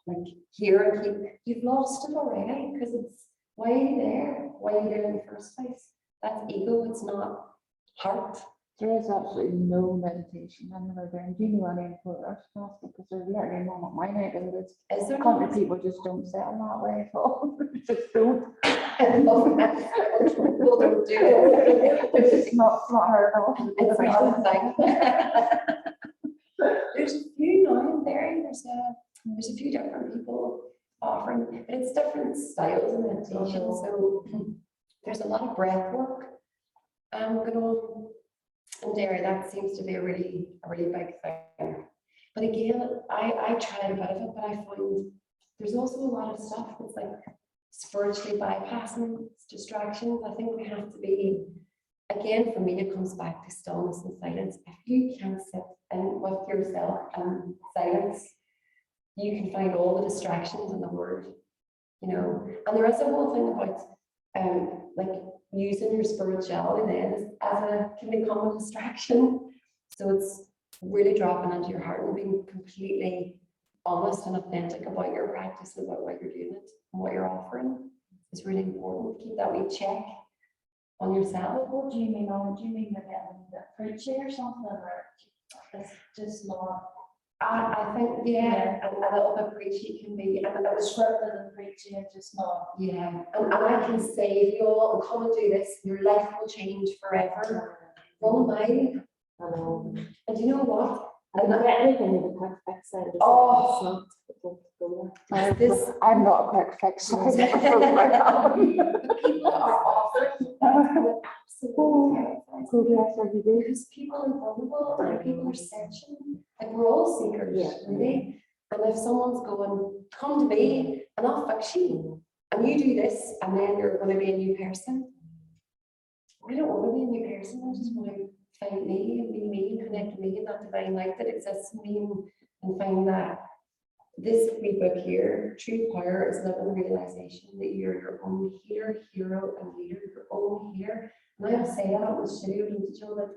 like here and keep, you've lost it already, because it's, why are you there? Why are you there in the first place? That's ego, it's not heart. There is absolutely no meditation anywhere there. And do you know any important stuff? Because there's literally none at my neck of the woods. Is there Country people just don't settle that way at all. They just don't. People don't do it. It's not heard of. It's not a thing. There's a few now and there, there's a few different people offering, but it's different styles of meditation. So there's a lot of breath work going on in Derry. That seems to be a really big thing. But again, I tried a bit of it, but I find there's also a lot of stuff that's like spiritually bypassing distractions. I think we have to be, again, for me, it comes back to stillness and silence. If you can't sit in with yourself and silence, you can find all the distractions in the world, you know. And there is a whole thing about like using your spirituality then can become a distraction. So it's really dropping into your heart and being completely honest and authentic about your practice and about why you're doing it and what you're offering. It's really important to keep that wee check on yourself. What do you mean, do you mean you're getting the preaching or something, or it's just not? I think, yeah, a little bit preachy can be, and it was Scripted and preaching, just not. yeah, and I can save you all and come and do this, your life will change forever. Run a mile. I know. And you know what? I've not read anything with a quick fix. Oh. I'm not a quick fix. But people are offering that absolutely terrifying. Because people are vulnerable and people are searching. Like we're all seekers, really. And if someone's going, come to me and I'll fix you, and you do this, and then you're going to be a new person. I don't want to be a new person. I just want to find me and be me and connect to me and that divine light that exists in me, and find that this wee book here, true power, is living realization that you're your own healer, hero, and leader, your own healer. And I will say that on the studio digital, that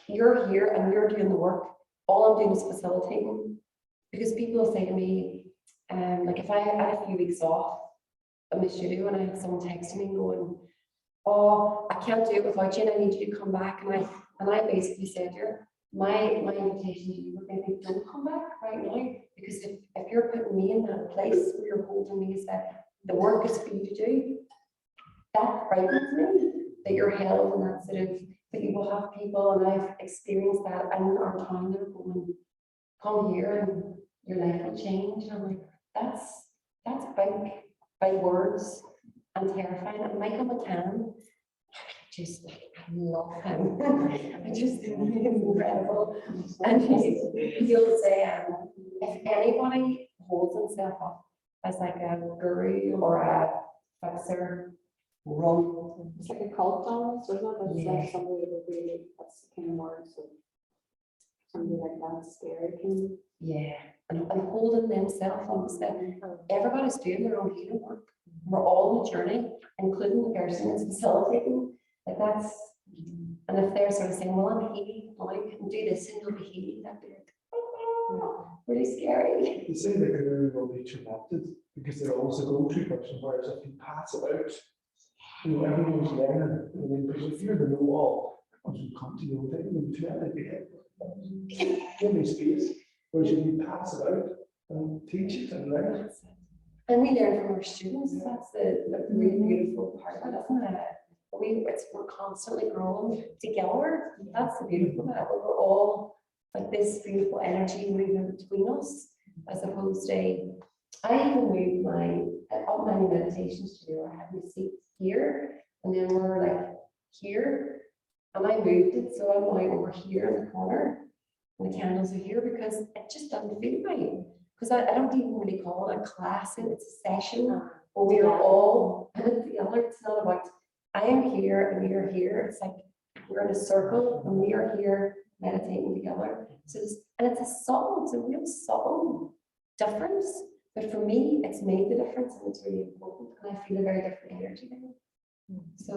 you're here and you're doing the work. All I'm doing is facilitating. Because people will say to me, like if I had a few weeks off in the studio and I had someone texting me going, oh, I can't do it without you and I need you to come back. And I basically said to her, my invitation to you would maybe don't come back right now. Because if you're putting me in that place where you're holding me as that the work is for you to do. That frightens me, that you're held in that sort of, that you will have people, and I've experienced that in our town, they're going, come here and your life will change. And I'm like, that's big words and terrifying. And Michael McCann, just like, I love him. I just think he's incredible. And he'll say, if anybody holds himself up as like a guru or a fixer, run. It's like a cult almost, isn't it? It's Yeah. like somebody that would really, that's the kind of words of somebody like that, scary can. Yeah, and holding themselves up. So everybody's doing their own healing work. We're all on a journey, including the person that's facilitating. Like that's, and if they're sort of saying, well, I'm healing, well, I can do this and you'll be healing, that'd be like, oh, really scary. They say the guru will be connected because they're always a go-to person, whereas if you pass it out, you know, everyone's learning. I mean, because if you're the know-all, once you come to know that, you'll tell it, give me space. Whereas if you pass it out and teach it and learn. And we learn from our students. That's the really beautiful part of it, isn't it? We're constantly growing together. That's the beautiful bit. We're all like this beautiful energy moving between us, as opposed to, I even moved all my meditations to do. I had my seat here, and then we're like here, and I moved it, so I'm like over here in the corner, and the candles are here because it just doesn't feel right. Because I don't even really call it a class, it's a session where we are all together. It's not about I am here and you're here. It's like we're in a circle and we are here meditating together. So it's a real subtle difference. But for me, it's made the difference and it's really important. And I feel a very different energy there. So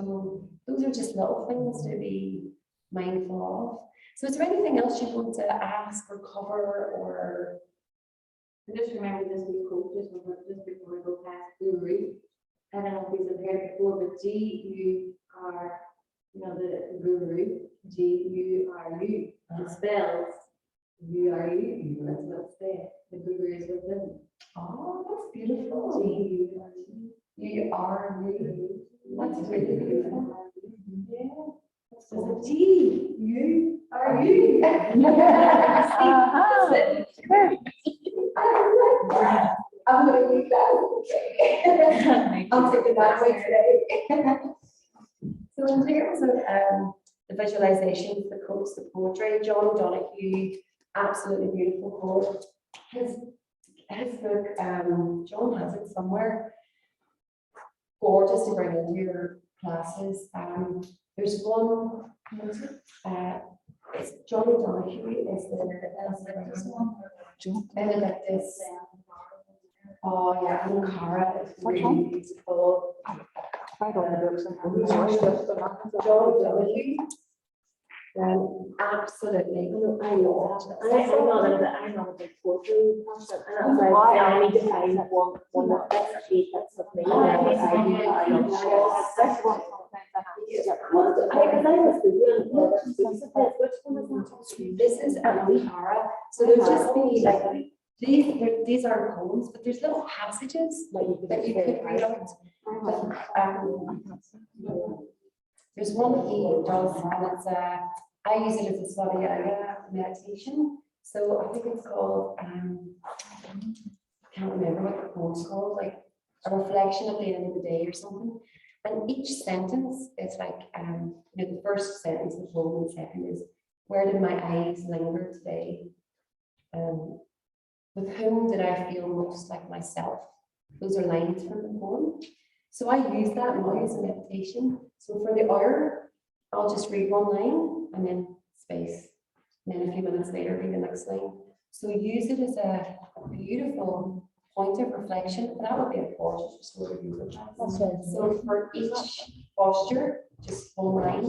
those are just little things to be mindful of. So is there anything else you want to ask or cover or? I just remember this week quote just before we go past guru. I don't know if you've heard it before, but G, you are, the guru, G, you are you. It spells you are you. That's what's there. The guru is within. Oh, that's beautiful. G, you are you. You are you. That's really beautiful. Yeah. So G, you are you. I'm going to use that. I'm taking that away today. So in terms of the visualizations, the quotes, the poetry, John Donahue, absolutely beautiful quote. His book, John has it somewhere. Gorgeous to bring into your classes. There's one, it's John Donahue is the Benedictus. Oh yeah, Ankara is really beautiful. I don't know. John Donahue. Absolutely. I know that I'm not a big poetry person, and I need to find one that fits with me. This is Ankara. So there'll just be like these aren't poems, but there's little passages that you could read out. There's one that he does, and it's I use it as a Swadhyaya meditation. So I think it's called I can't remember what the poem's called, like a reflection at the end of the day or something. And each sentence is like the first sentence of the poem, and the second is, where did my eyes linger today? With whom did I feel most like myself? Those are lines from the poem. So I use that now as a meditation. So for the hour, I'll just read one line and then space. And then a few minutes later, read the next line. So use it as a beautiful point of reflection. That would be a pause, just go to use it. So for each posture, just one line.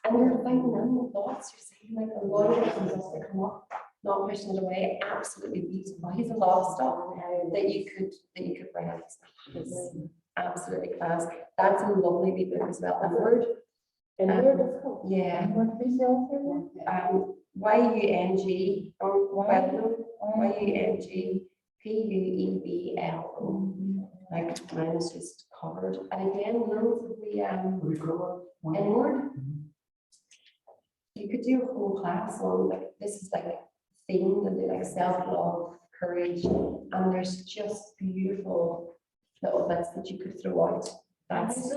And you're inviting in the thoughts, you're saying like a lot of things that come up, not pushing it away. Absolutely beautiful. He's a lot of stuff that you could bring out. It's absolutely class. That's a lovely wee book as well. The word. Yeah. Y-U-N-G or Y-U-N-G P-U-E-B-L-O. Like mine is just covered. And again, loads of the We cover one. inward. You could do a whole class on like this is like themed and do like self-love, courage, and there's just beautiful little bits that you could throw out. That's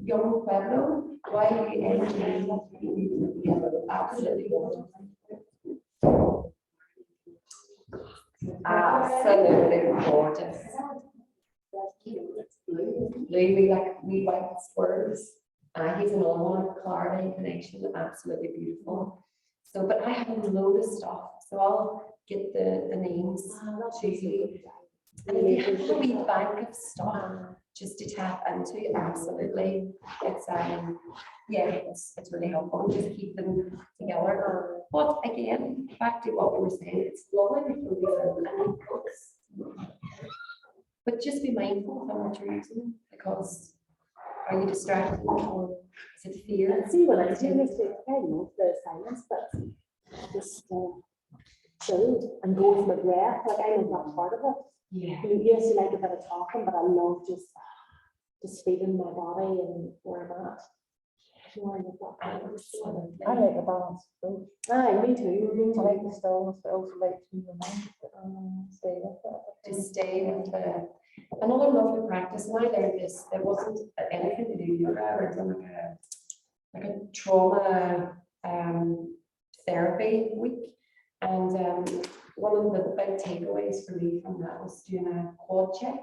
young Pueblo, YUNG, absolutely wonderful. Absolutely gorgeous. Louis, like we white squares. He's an all Clarity connection, absolutely beautiful. So, but I have a load of stuff, so I'll get the names to you. And if you have a wee bank of stuff just to tap into, absolutely, it's yeah, it's really helpful. Just keep them together. But again, back to what we were saying, it's lovely to be and books. But just be mindful of how much you're using, because are you distracted or is it fear? And see, when I was doing this, I love the silence, but just chill and go with my breath. Like I love that part of it. Yeah. Yes, you like a bit of talking, but I love just feeling my body and where I'm at. More in the I like the balance of both. Aye, me too. I like the stillness, but also like to be reminded to stay with it. To stay with the another lovely practice, and I learned this, there wasn't anything to do with yoga or anything like a trauma therapy week. And one of the big takeaways for me from that was doing a quad check.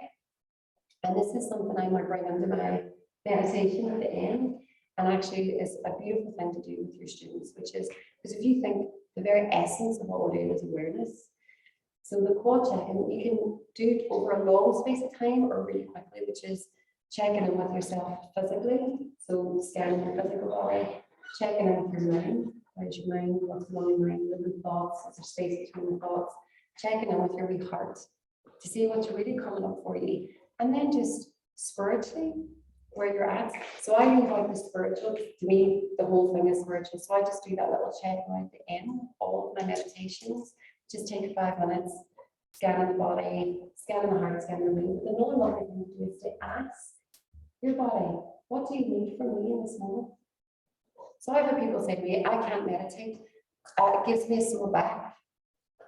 And this is something I might bring into my meditation at the end. And actually is a beautiful thing to do with your students, which is, because if you think the very essence of what we're doing is awareness. So the quad check-in, you can do it over a long space of time or really quickly, which is checking in with yourself physically. So scanning your physical body, checking in with your mind. How's your mind? What's going on in your mind? Living thoughts? Is there space between the thoughts? Checking in with your wee heart to see what's really coming up for you. And then just spiritually, where you're at. So I really like the spiritual. To me, the whole thing is spiritual. So I just do that little check right at the end of all of my meditations. Just take 5 minutes, scanning the body, scanning the heart, scanning the mind. But another lovely thing to do is to ask your body, what do you need from me in this moment? So I've had people say to me, I can't meditate. It gives me a sore back.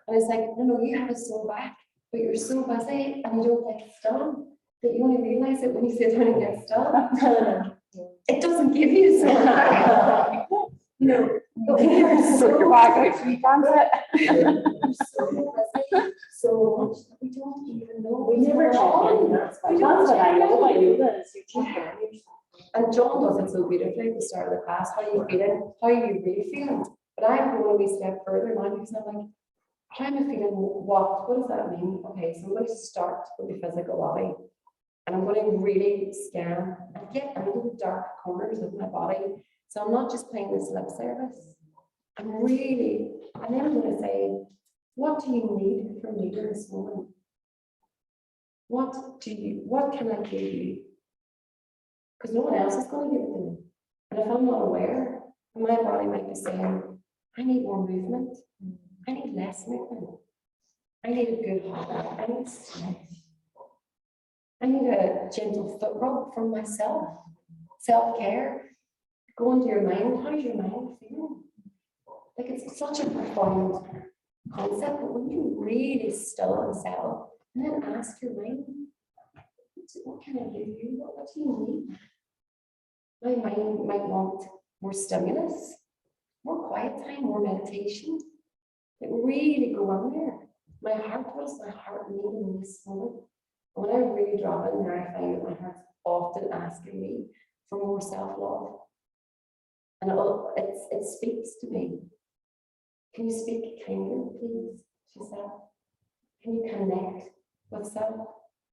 And it's like, no, you have a sore back, but you're so busy and you don't get still that you only realize it when you sit down and get still. It doesn't give you a sore back. No, but when you're so Your back out so you can't you're so busy, so much that we don't even know. We never check in. That's what I love about yoga is you check in on yourself. And John does it so beautifully at the start of the class. How are you feeling? How are you really feeling? But I'm going a wee step further now because I'm like, how am I feeling? What does that mean? Okay, so I'm going to start with the physical body. And I'm going to really scan and get into the dark corners of my body. So I'm not just playing this lip service. I'm really, and then I'm going to say, what do you need from me in this moment? What can I give you? Because no one else is going to give it to me. And if I'm not aware, my body might be saying, I need more movement. I need less movement. I need a good heart. I need strength. I need a gentle foot rub from myself. Self-care. Go into your mind. How's your mind feeling? Like it's such a profound concept, but when you really still and settle, and then ask your mind, what can I give you? What do you need? My mind might want more stimulus, more quiet time, more meditation. It really go on there. My heart, what does my heart need in this moment? And when I really drop in there, I find that my heart's often asking me for more self-love. And it speaks to me. Can you speak kindly, please, she said. Can you connect with self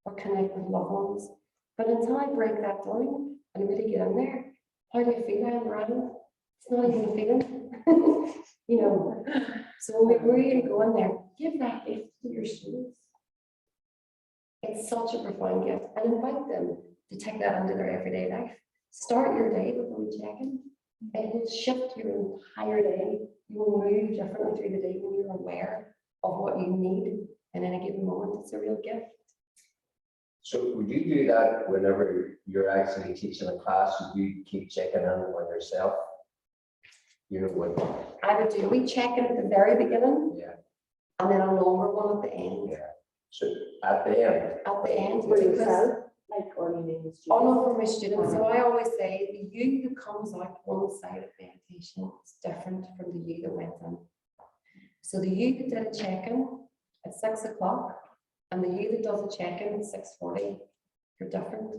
or connect with loved ones? But until I break that down and really get in there, how do I feel? I'm around. It's not even a feeling. You know, so when we really go in there, give that gift to your students. It's such a profound gift, and invite them to take that into their everyday life. Start your day with a wee check-in. It will shift your entire day. You will move differently through the day when you're aware of what you need, and in a given moment, it's a real gift. So would you do that whenever you're actually teaching a class? Would you keep checking in on yourself? You know, when, I would do a wee check-in at the very beginning yeah, and then a longer one at the end. yeah. So at the end, At the end, For because yourself, like, or you mean the students? all of my students, so I always say the you that comes out one side of meditation is different from the you that went in. So the you that did a check-in at 6 o'clock and the you that does a check-in at 6:40, you're different.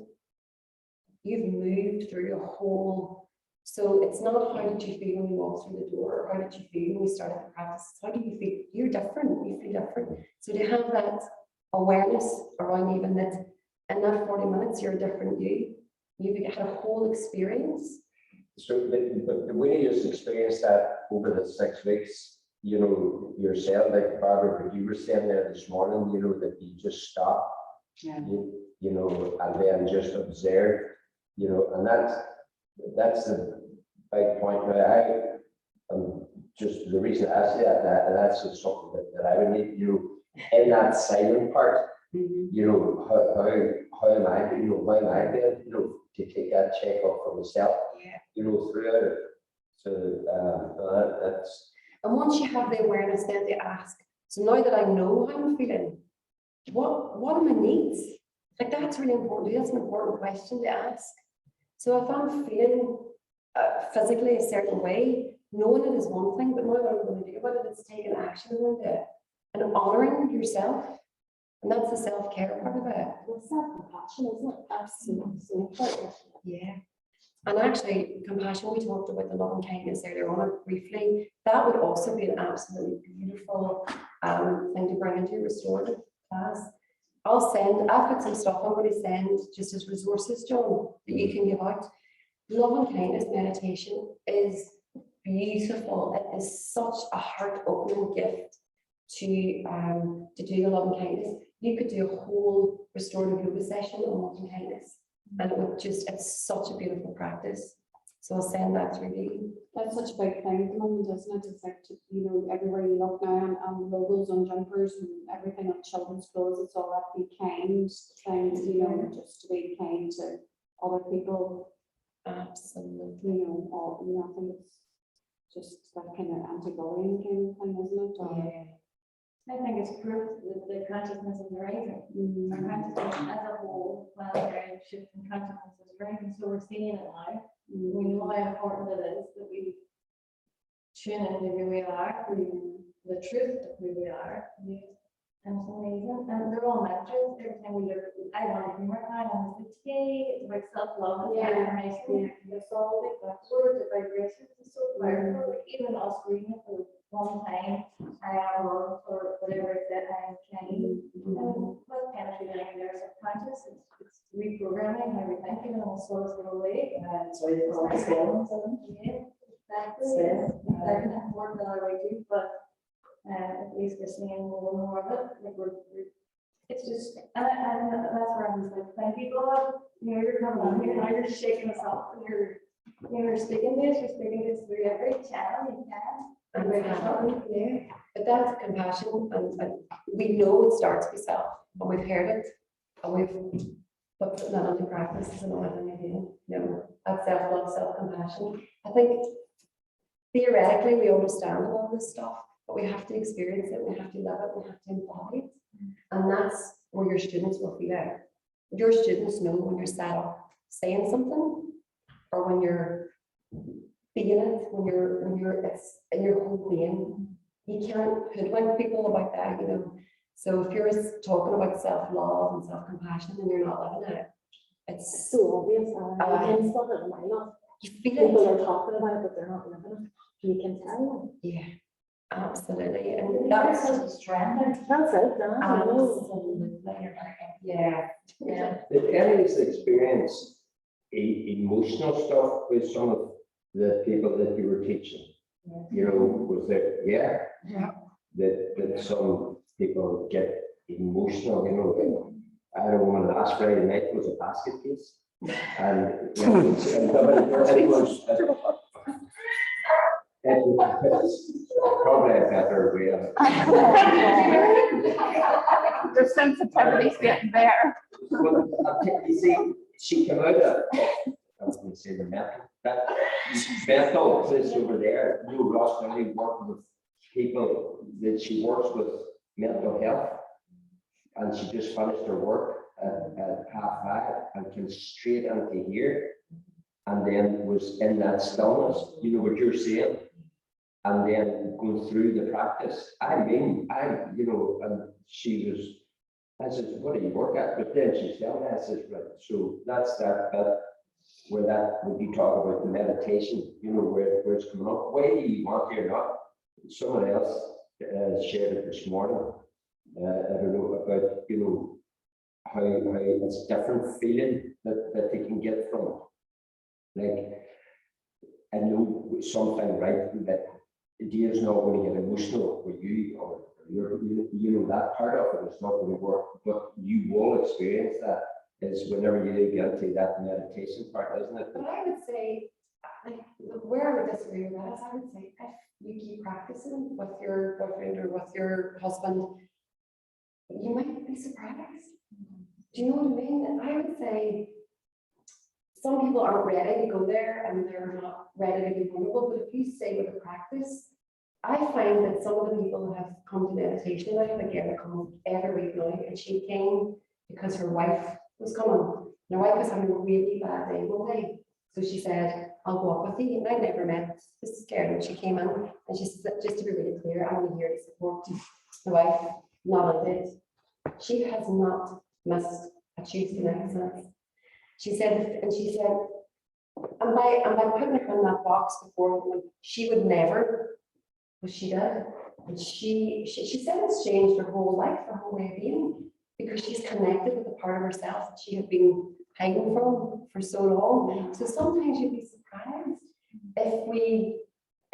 You've moved through a whole, so it's not how did you feel when you walked through the door, or how did you feel when you started the practice, it's how do you feel? You're different, you feel different. So to have that awareness around even that in that 40 minutes, you're a different you. You've had a whole experience. so the way you just experienced that over the 6 weeks, you know, yourself, like Barbara, but you were saying there this morning, you know, that you just stop, Yeah. you know, and then just observe, you know, and that's the big point. Now, just the reason I say that's just something that I would need, you know, in that silent part, you know, how am I, you know, why am I there, you know, to take that check off for myself, Yeah. you know, throughout it. So that's, And once you have the awareness, then to ask, so now that I know how I'm feeling, what are my needs? Like that's really important. That's an important question to ask. So if I'm feeling physically a certain way, knowing it is one thing, but now what I'm going to do about it is taking action around it and honoring yourself. And that's the self-care part of it. It's self-compassion, isn't it? Absolutely. So important. Yeah. And actually, compassion, we talked about the love and kindness earlier on briefly. That would also be an absolutely beautiful thing to bring into your restorative class. I've got some stuff I'm going to send just as resources, John, that you can give out. Love and kindness meditation is beautiful. It is such a heart-opening gift to do the love and kindness. You could do a whole restorative yoga session on love and kindness. And it would just, it's such a beautiful practice. So I'll send that through to you. That's such a big thing at the moment, isn't it? It's like, you know, everywhere you look now and logos on jumpers and everything on children's clothes, it's all that be kind things, you know, just to be kind to other people. Absolutely. You know, all, you know, I think it's just that kind of anti-bullying kind of thing, isn't it? Or, Yeah. I think it's proof that the consciousness is rising. Mm. Our consciousness as a whole, planetary shift in consciousness is rising, so we're seeing it now. We know how important it is that we tune into who we are, the truth of who we are. And it's amazing. And they're all mantras. Every time we look, I want to humor now, and it's like, yay, it's about self-love, it's affirmation. It's all like that words, the vibrations is so powerful. Like even us reading it for one time, I am loved, or whatever it said, I am kind. And what's penetrating in their subconscious, it's reprogramming how we're thinking, and the soul is going away. So it's all skills. Yeah, exactly. That's an important way too, but at least we're seeing more and more of it. Like it's just, and that's where I'm just like, thank you, God. You know, you're coming on here, now you're shaking us up, and you're speaking to us, you're speaking to us through every channel you can. Yeah, but that's compassion, and we know it starts with self, and we've heard it, and we've put that into practice is another thing again. You know, that self-love, self-compassion. I think theoretically we understand all this stuff, but we have to experience it, we have to live it, we have to embody it, and that's where your students will feel it. Your students know when you're sat up saying something, or when you're feeling it, when you're it's in your whole being. You can't hoodwink people about that, you know. So if you're talking about self-love and self-compassion and you're not living it, it's So obvious. You can spot it a mile off. you feel People it. are talking about it, but they're not living it. You can tell. Yeah, absolutely. And that's such a strength. That's it. absolutely. Yeah, yeah. did any of us experience emotional stuff with some of the people that you were teaching? You know, was there, Yeah. that some people get emotional, you know. I had a woman last Friday night was a basket case. And you know, it's probably a better way of The sensitivity's getting better. You see, she came out of, I was going to say the mental, that mental place over there, you Ross only worked with people that she works with mental health. And she just finished her work at 5:30 and came straight into here. And then was in that stillness, you know what you're saying? And then going through the practice. And she was, I said, what do you work at? But then she's telling me, I said, right, so that's that bit where that, when you talk about the meditation, you know, where it's coming up, whether you want it or not. Someone else shared it this morning. I don't know about, you know, how it's different feeling that they can get from it. Like, I know something, right, that Dave's not going to get emotional with you, or you know, that part of it is not going to work, but you will experience that is whenever you get into that meditation part, isn't it? But I would say, like, where I would disagree with that is I would say if you keep practicing with your boyfriend or with your husband, you might be surprised. Do you know what I mean? I would say some people aren't ready to go there and they're not ready to be vulnerable, but if you stay with the practice, I find that some of the people who have come to meditation, like Emma comes every week now, and she came because her wife was coming. And her wife was having a really bad day one day. So she said, I'll go up with you. And I'd never met this girl. And she came in and she said, just to be really clear, I'm only here to support the wife, not on it. She has not missed a Tuesday night since. She said, and by putting her in that box before, she would never, but she did. And she said it's changed her whole life, her whole way of being, because she's connected with a part of herself that she had been hiding from for so long. So sometimes you'd be surprised if we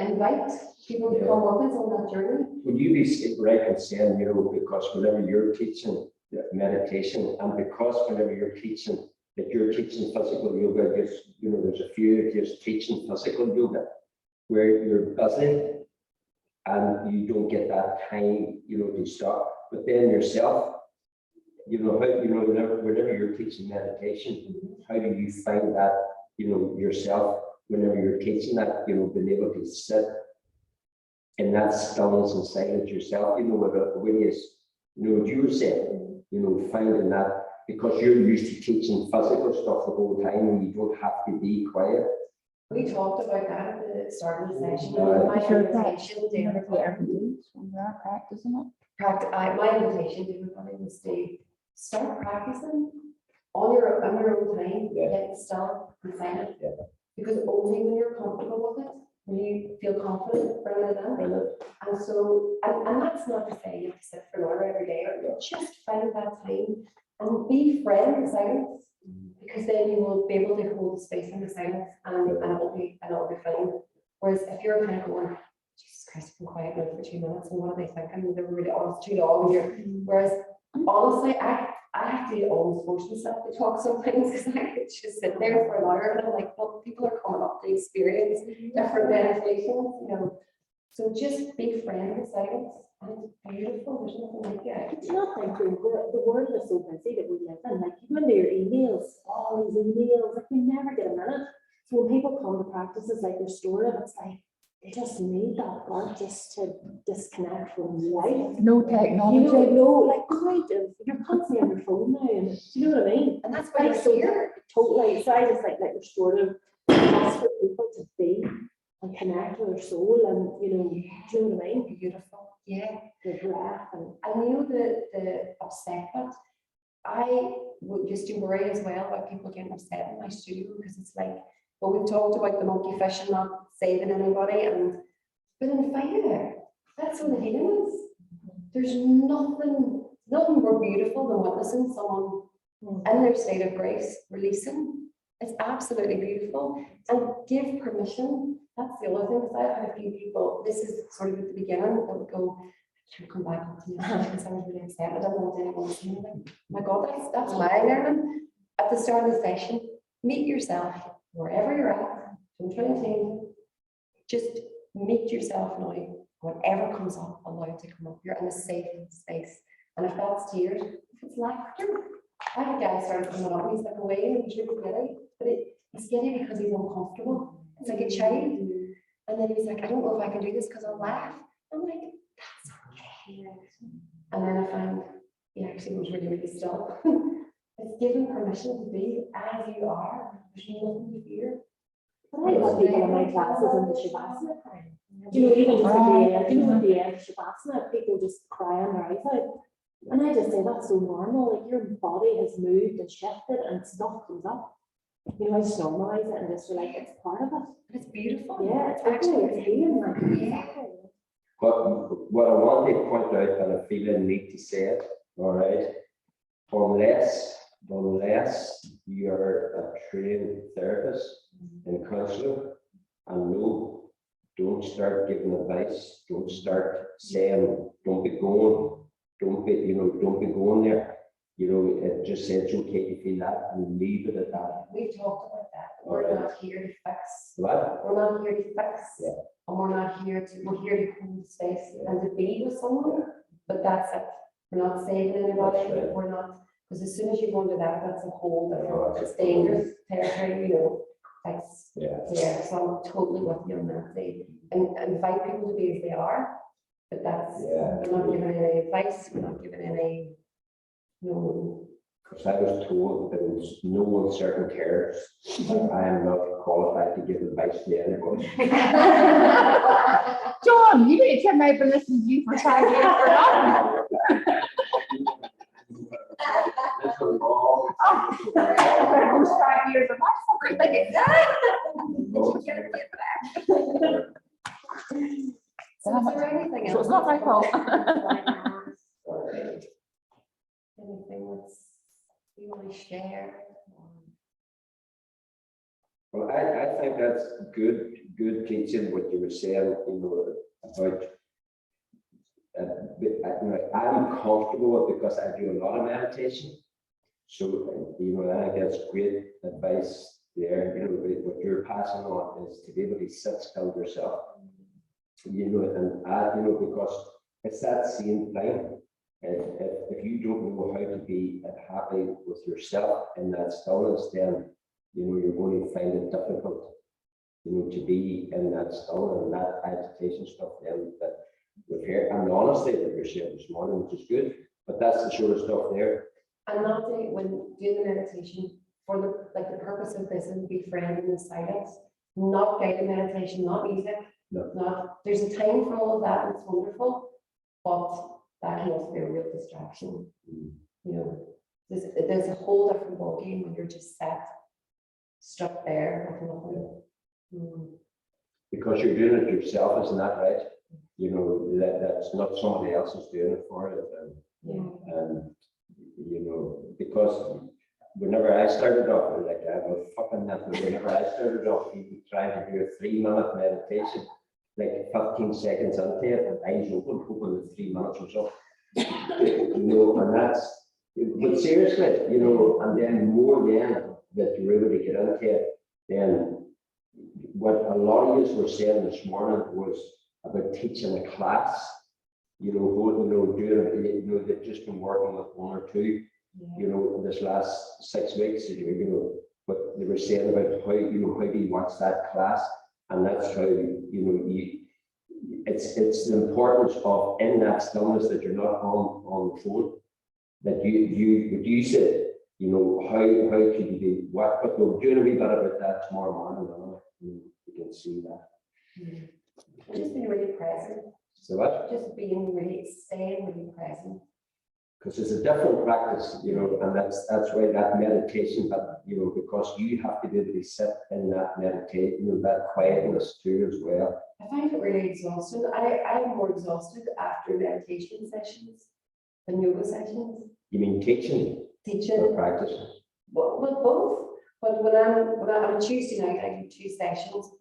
invite people to come with us on that journey. Would you be right in saying, you know, because whenever you're teaching meditation, and because whenever you're teaching, that you're teaching physical yoga, you know, there's a few just teaching physical yoga where you're busy and you don't get that time, you know, to stop. But then yourself, you know, whenever you're teaching meditation, how do you find that, you know, yourself, whenever you're teaching that, you know, being able to sit in that stillness and silence yourself, you know, when you know what you were saying, you know, finding that, because you're used to teaching physical stuff the whole time and you don't have to be quiet. We talked about that at the start of the session. Right. My Sure, invitation to everybody, When you're practicing it. my invitation to everybody was to start practicing on your own time, Yeah. get still and silent. Yeah. Because only when you're comfortable with it, when you feel confident, bring it in. And so, and that's not to say you have to sit for an hour every day, or just find that time and be friend with silence, because then you will be able to hold the space in the silence and it'll be fine. Whereas if you're kind of going, Jesus Christ, I'm quiet now for 2 minutes, and what are they thinking? They're really honest, too long. Whereas honestly, I have to almost force myself to talk sometimes, because I could just sit there for an hour and I'm like, well, people are coming up to experience different meditations, you know. So just be friend with silence, and it's beautiful. There's nothing like it. It's not like the world is so busy that we live in. Like, you go into your emails, all these emails, like we never get a minute. So when people come to practices like restorative, it's like they just need that part just to disconnect from life. No You technology. know, no, like you're constantly on your phone now, and do you know what I mean? And that's why Like, you're so here. totally. So I just like restorative, just for people to be and connect with their soul, and you know, do you know what I mean? Beautiful. Yeah. The breath and I knew the upset, but I would used to worry as well about people getting upset in my studio, because it's like, well, we've talked about the monkey fish and not saving anybody, but in fire, that's what the healing is. There's nothing more beautiful than witnessing someone in their state of grace, releasing. It's absolutely beautiful. And give permission. That's the other thing, because I've had a few people, this is sort of at the beginning, that would go, should come back up to me because I was really upset. I don't want anyone to see anything. My God, that's my learning. At the start of the session, meet yourself wherever you're at. Don't try and change it. Just meet yourself now. Whatever comes up, allow it to come up. You're in a safe space. And if that's tears, if it's laughter, I had a guy started coming up, he's like away and he's really giddy, but he's giddy because he's uncomfortable. It's like a child. And then he's like, I don't know if I can do this because I'll laugh. I'm like, that's okay. And then I found he actually was really, really still. It's given permission to be as you are. There's nothing to fear. I have people in my classes in the Shavasana crying. You know, even just at the end, you know, at the end of Shavasana, people just crying their eyes out. And I just say that's so normal, like your body has moved and shifted and stuff comes up. You know, I just normalize it and just feel like it's part of it. It's beautiful. Yeah, it's actually, it's healing, like, Yeah. exactly. But what I want to point out, and I feel I need to say it, all right, unless you're a trained therapist and counselor, and no, don't start giving advice, don't start saying, don't be going there. You know, it just says it's okay to feel that and leave it at that. We've talked about that. We're Alright. not here to fix. What? We're not here to fix. Yeah. And we're here to hold space and to be with someone, but that's it. We're not saving anybody, That's right. we're not, because as soon as you go into that, that's a whole Oh, different, that's it's dangerous territory, you know. That's, Yeah. yeah, so I'm totally with you on that, and invite people to be as they are, but that's, Yeah. we're not giving any advice, we're not giving any, no. Because I was told there was no uncertain cares. I am not qualified to give advice to anybody. John, you need to tell me I've been listening to you for 5 years for nothing. This was all. Almost 5 years of my something. So is there anything else? So it's not my fault. Or anything that's you want to share? Well, I think that's good teaching what you were saying, you know, about I'm comfortable with because I do a lot of meditation. So, you know, I think that's great advice there. You know, what you're passing on is to be able to sit still yourself, you know, and you know, because it's that same thing. If you don't know how to be happy with yourself in that stillness, then, you know, you're going to find it difficult, you know, to be in that stillness and that agitation stuff then that we've heard. And honestly, that you're sharing this morning, which is good, but that's the sort of stuff there. And not to, when doing the meditation, for the purpose of this is befriending the silence, not guided meditation, not music, No. not, there's a time for all of that, and it's wonderful, but that can also be a real distraction. You know, there's a whole different ballgame when you're just stuck there with nothing. Because you're doing it yourself, isn't that right? You know, that's not somebody else is doing it for it. And you know, because whenever I started off, like I was fucking nothing, whenever I started off, even trying to do a 3-minute meditation, like 15 seconds into it, and eyes open, hoping that 3 minutes or so. You know, and that's, but seriously, you know, and then more than that you're able to get into it, then what a lot of you were saying this morning was about teaching a class, you know, doing, they've just been working with 1 or 2, you know, this last 6 weeks, you know, but they were saying about how, you know, how do you watch that class, and that's how, you know, it's the importance of in that stillness that you're not on the phone, that you said, you know, how could you be what, but we'll do a wee bit about that tomorrow morning, you can see that. Just being really present. So what? Just being really, staying really present. Because it's a different practice, you know, and that's why that meditation, but you know, because you have to be able to sit in that meditation, you know, that quietness too as well. I find it really exhausting. I'm more exhausted after meditation sessions than yoga sessions. You mean teaching or Teaching, practicing? well, both. But when I'm on a Tuesday night, I do 2 sessions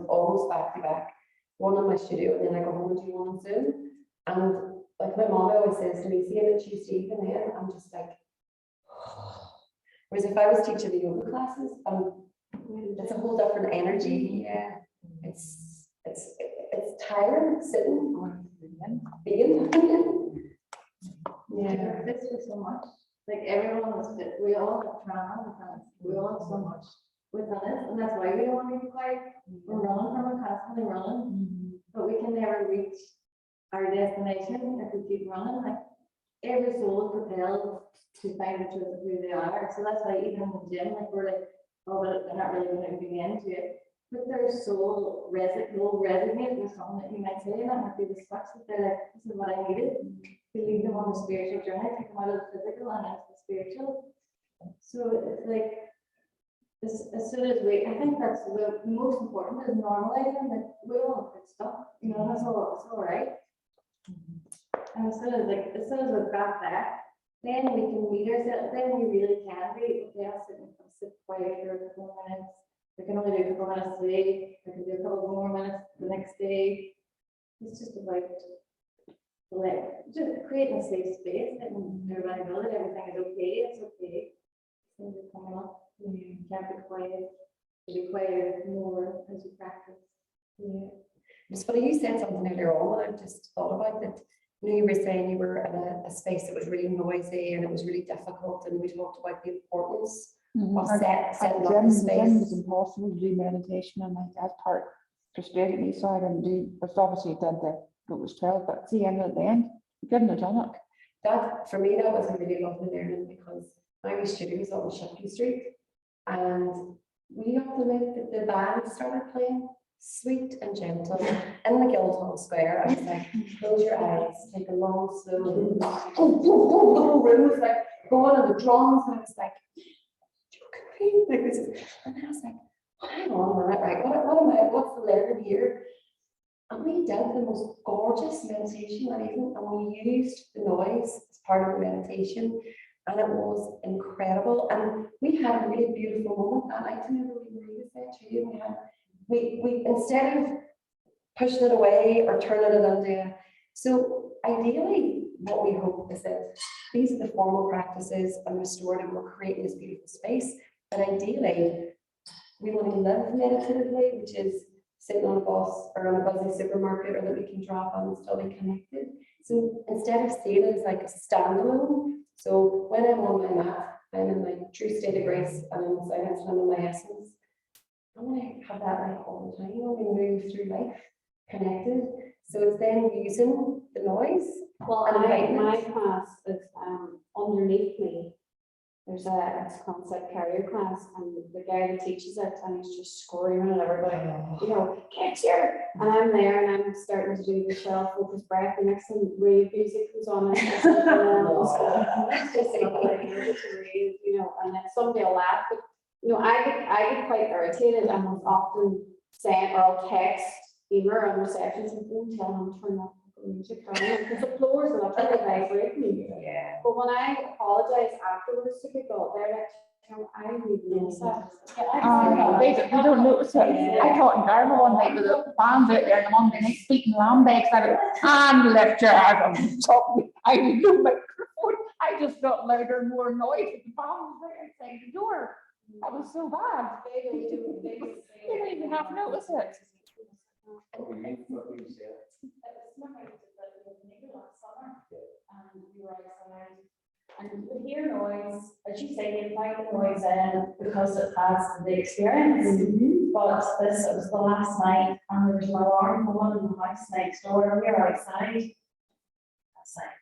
almost back to back. One in my studio, and then I go home and do one on Zoom. And like my mom always says to me, see on a Tuesday evening, then I'm just like, whereas if I was teaching the yoga classes, it's a whole different energy. Yeah, it's tiring sitting, being. Yeah, This was so much. like everyone is fit, we all have trauma within us, we all have so much within us, and that's why we don't want to be quiet. We're running from it, constantly running, but we can never reach our destination if we keep running. Like every soul is propelled to find the truth of who they are. So that's why even in the gym, like we're like, oh, but they're not really going to be into it. But their soul resonate with something that you might say, and that might be the switch that they're like, this is what I needed. To lead them on the spiritual journey, take them out of the physical and into the spiritual. So it's like, as soon as we, I think that's the most important is normalizing that we all have good stuff, you know, that's all right. And as soon as we've got that, then we can meet ourselves, then we really can be, okay, I'll sit quiet for a couple of minutes. We can only do a couple of minutes today, we can do a couple more minutes the next day. It's just about just creating a safe space and everybody know that everything is okay, it's okay. Things are coming up, you can't be quiet, be quiet more as you practice. Yeah. It's funny, you said something earlier on, and I just thought about that. You know, you were saying you were in a space that was really noisy and it was really difficult, and we talked about the importance of setting up Gym the was space. impossible to do meditation, and like that part frustrated me, so I didn't do, but obviously I did it was 12, but see, end at the end, you couldn't have done it. That, for me, that was a really lovely learning, because my wee studio was on Shifty Street, and we up the night that the band started playing, sweet and gentle, in the Guildhall Square. I was like, close your eyes, take a long, slow, the whole room was like going on the drums, and I was like, like this is, and I was like, hang on a minute, right, what's the letter here? And we did the most gorgeous meditation that evening, and we used the noise as part of the meditation, and it was incredible. And we had a really beautiful moment that night. And we said to you, we instead of pushing it away or turning it into, so ideally, what we hope is that these are the formal practices and restorative, we're creating this beautiful space. And ideally, we want to live meditatively, which is sitting on a bus or on a busy supermarket, or that we can drop on and still be connected. So instead of seeing it as like a standalone, so when I'm on my mat, I'm in my true state of grace, and in silence, and I'm in my essence. I want to have that like all the time. I want to move through life connected. So it's then using the noise. Well, And my enlightenment. class is underneath me. There's it's a concept carrier class, and the guy that teaches it, and he's just screaming at everybody, you know, get here. And I'm there, and I'm starting to do the self-focused breath. The next thing, rave music comes on, and it's like, that's just like, rave, you know, and then somebody will laugh. But, you know, I get quite irritated, and will often say, or I'll text Emer on reception, and don't tell him to turn off the music, because the floors will actually vibrate me. Yeah. But when I apologize afterwards to people, they're like, "No, I need this." They don't notice it. I taught in Garma one night with the bands out there on the Monday night speaking lambics, and lift your head and talk me. I need no microphone. I just got louder and more noise. The band was right outside the door. That was so bad. They didn't even have to notice it. And we were outside, and you could hear noise, as you say, you invite the noise in because it adds to the experience. But it was the last night, and there was an alarm going in the house next door, and we were outside. I was like,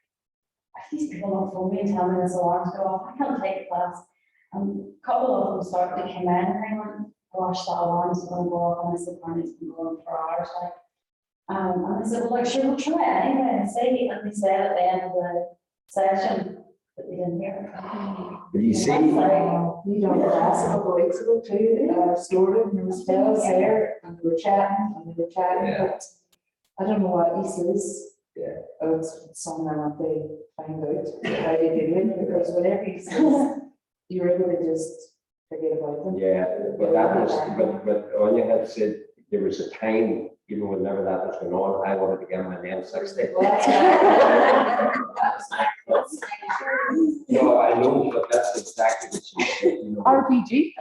if these people don't phone me and tell me this alarm's go off, I can't take a class. And a couple of them started to come in, and they went, gosh, that alarm's going to go off, and I said, "Man, it's been going for hours." Like, and I said, "Well, like, sure, we'll try it anyway." And they said at the end of the session that they didn't hear. But you see, I'm sorry. You know, the last couple of weeks ago too, story, and there was fellas there, and they were chatting, Yeah. but I don't know what he says. Yeah. It's something that they find out how they do it, because whatever he says, you're able to just forget about them. yeah, but that was, but Anya had said there was a time, you know, whenever that was going on, I wanted to get my name 60. No, I know, but that's exactly what she said, you know. RPG.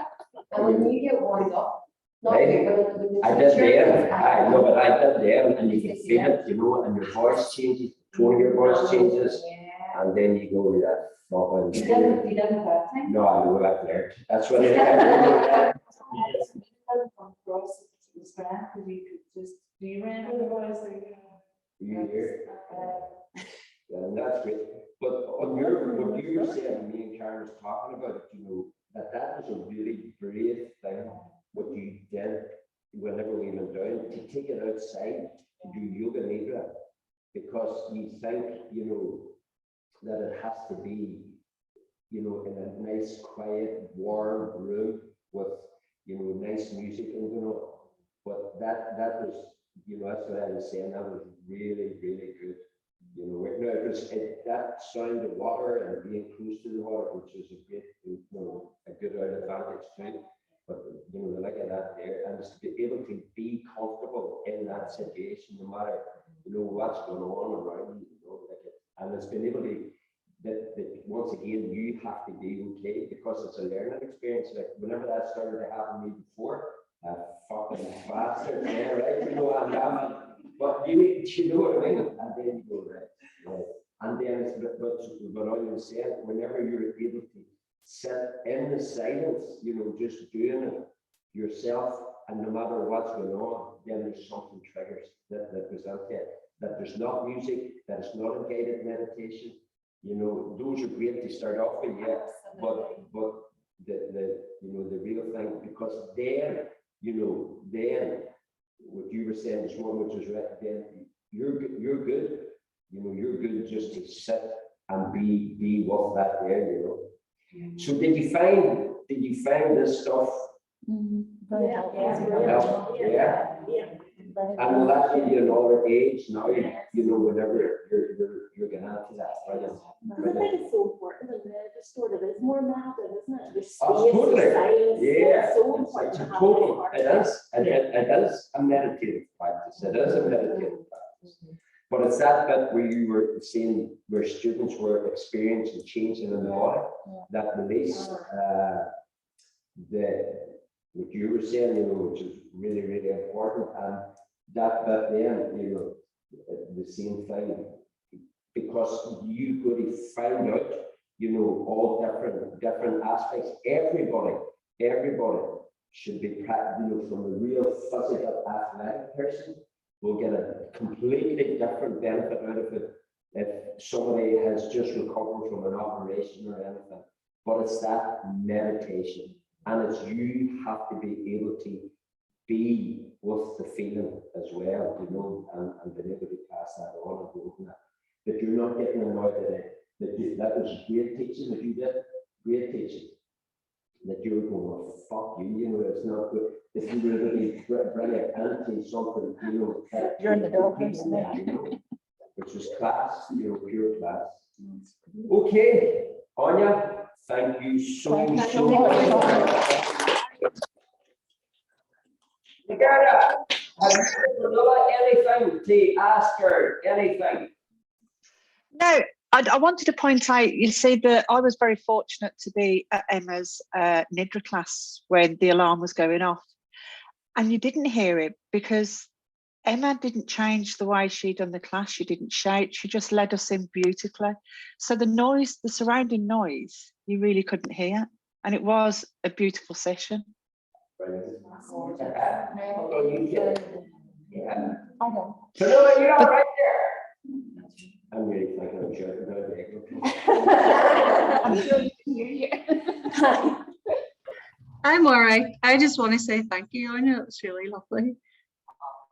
And when you get warmed up, not Right. you, but when the I did teacher there, is I know, but I did there, and you can feel it, you know, and your voice changes, tone of your voice changes, and then you go with that fucking. You didn't have that time? No, I go back there. That's when From Cross, it was grand, because you could just, do you remember the boys that you hear. And that's great. But on your, what you were saying, me and Karen was talking about it, you know, that was a really brave thing, what you did whenever we went down, to take it outside, to do yoga nidra, because you think, you know, that it has to be, you know, in a nice, quiet, warm room with, you know, nice music and, you know, but that was, you know, that's what I was saying, that was really, really good. You know, it was that sound of water and being close to the water, which is a great, you know, a good advantage too. But you know, the like of that there, and it's to be able to be comfortable in that situation, no matter you know what's going on around you, you know, like it, and it's been able to that once again you have to be okay because it's a learning experience. Like whenever that started to happen to me before, fucking bastard, yeah, right, you know, but you know what I mean? And then you go, right. And then it's but all you said, whenever you're able to sit in the silence, you know, just doing it yourself, and no matter what's going on, then there's something triggers that present it. That there's not music, that it's not a guided meditation. You know, those are great to start off with, yeah. But the you know the real thing, because then you know then. What you were saying this morning, which is right, then you're good, you know, you're good just to sit and be with that there, you know. So did you find this stuff? Very helpful. Yeah. And will that give you an older age now, you know, whenever you're getting into that, brilliant. I think it's so important, and the sort of is more meditative, isn't it? There's space, Absolutely. there's silence. Yeah. It's so important It's to a have total, that it is, and it is a meditative practice. It is a meditative practice. But it's that bit where you were seeing where students were experiencing changing in the body, that release, what you were saying, you know, which is really, really important. And that bit then, you know, the same thing, because you could find out, you know, all different aspects. Everybody should be practicing, you know, from a real physical athletic person will get a completely different benefit out of it if somebody has just recovered from an operation or anything. But it's that meditation, and it's you have to be able to be with the feeling as well, you know, and being able to pass that on and go from that. That you're not getting annoyed at it. That was great teaching that you did, great teaching. That you were going, well, fuck you, you know, it's not good. If you were really bring it into something, you know, You're in the darkness, you know, which was class, you know, pure class. Okay, Anya, thank you so much. Gerda, have you got anything to ask her? Anything? No, I wanted to point out, you see that I was very fortunate to be at Emma's Nidra class when the alarm was going off. And you didn't hear it because Emma didn't change the way she done the class. She didn't shout, she just led us in beautifully. So the noise, the surrounding noise, you really couldn't hear. And it was a beautiful session. Yeah. I know. So no, you're not right there. I'm really thinking of joking about it. I'm sure you can hear you. I'm all right. I just want to say thank you, Aine. It was really lovely.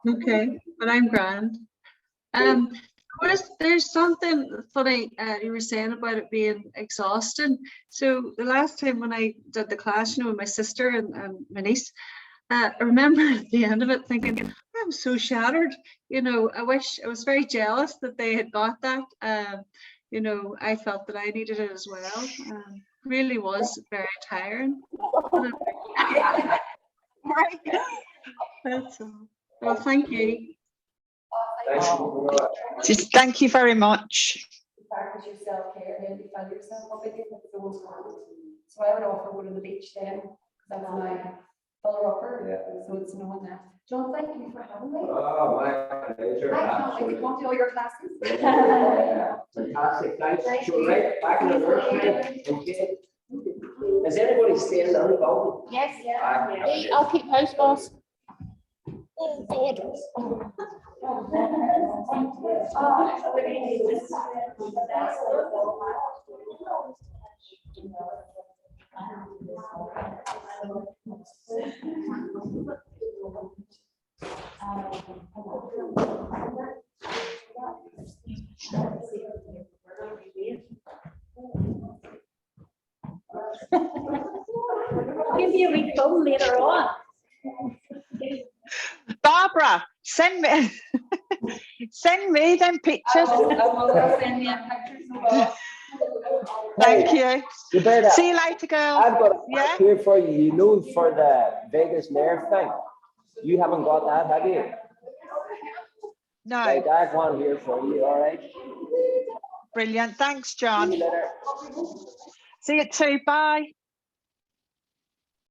Okay, but I'm grand. There's something funny you were saying about it being exhausting. So the last time when I did the class, you know, with my sister and my niece, I remember at the end of it thinking, I'm so shattered. You know, I was very jealous that they had got that. You know, I felt that I needed it as well. Really was very tiring. That's all. Well, thank you. Just thank you very much. Practice your self-care and then you find yourself up again with those hands. So I would offer go to the beach then, because that's my fuller upper. Yeah. So it's knowing that. John, thank you for having me. Oh, my pleasure. I can't wait to come to all your classes. Yeah. fantastic, thanks. So right back in the work. Okay. Is anybody staying down the bottom? Yes, Hey, I'll keep house, boss. Oh, God. Give you a wee phone later on. Barbara, send me send me them pictures. Send me a picture, so well. Thank you. Roberta, See you later, girls. I've got a Yeah. fact here for you. You know, for the Vegas Nerve thing. You haven't got that, have you? No. Right, I have one here for you, all right? Brilliant. Thanks, See John. you later. See you too. Bye.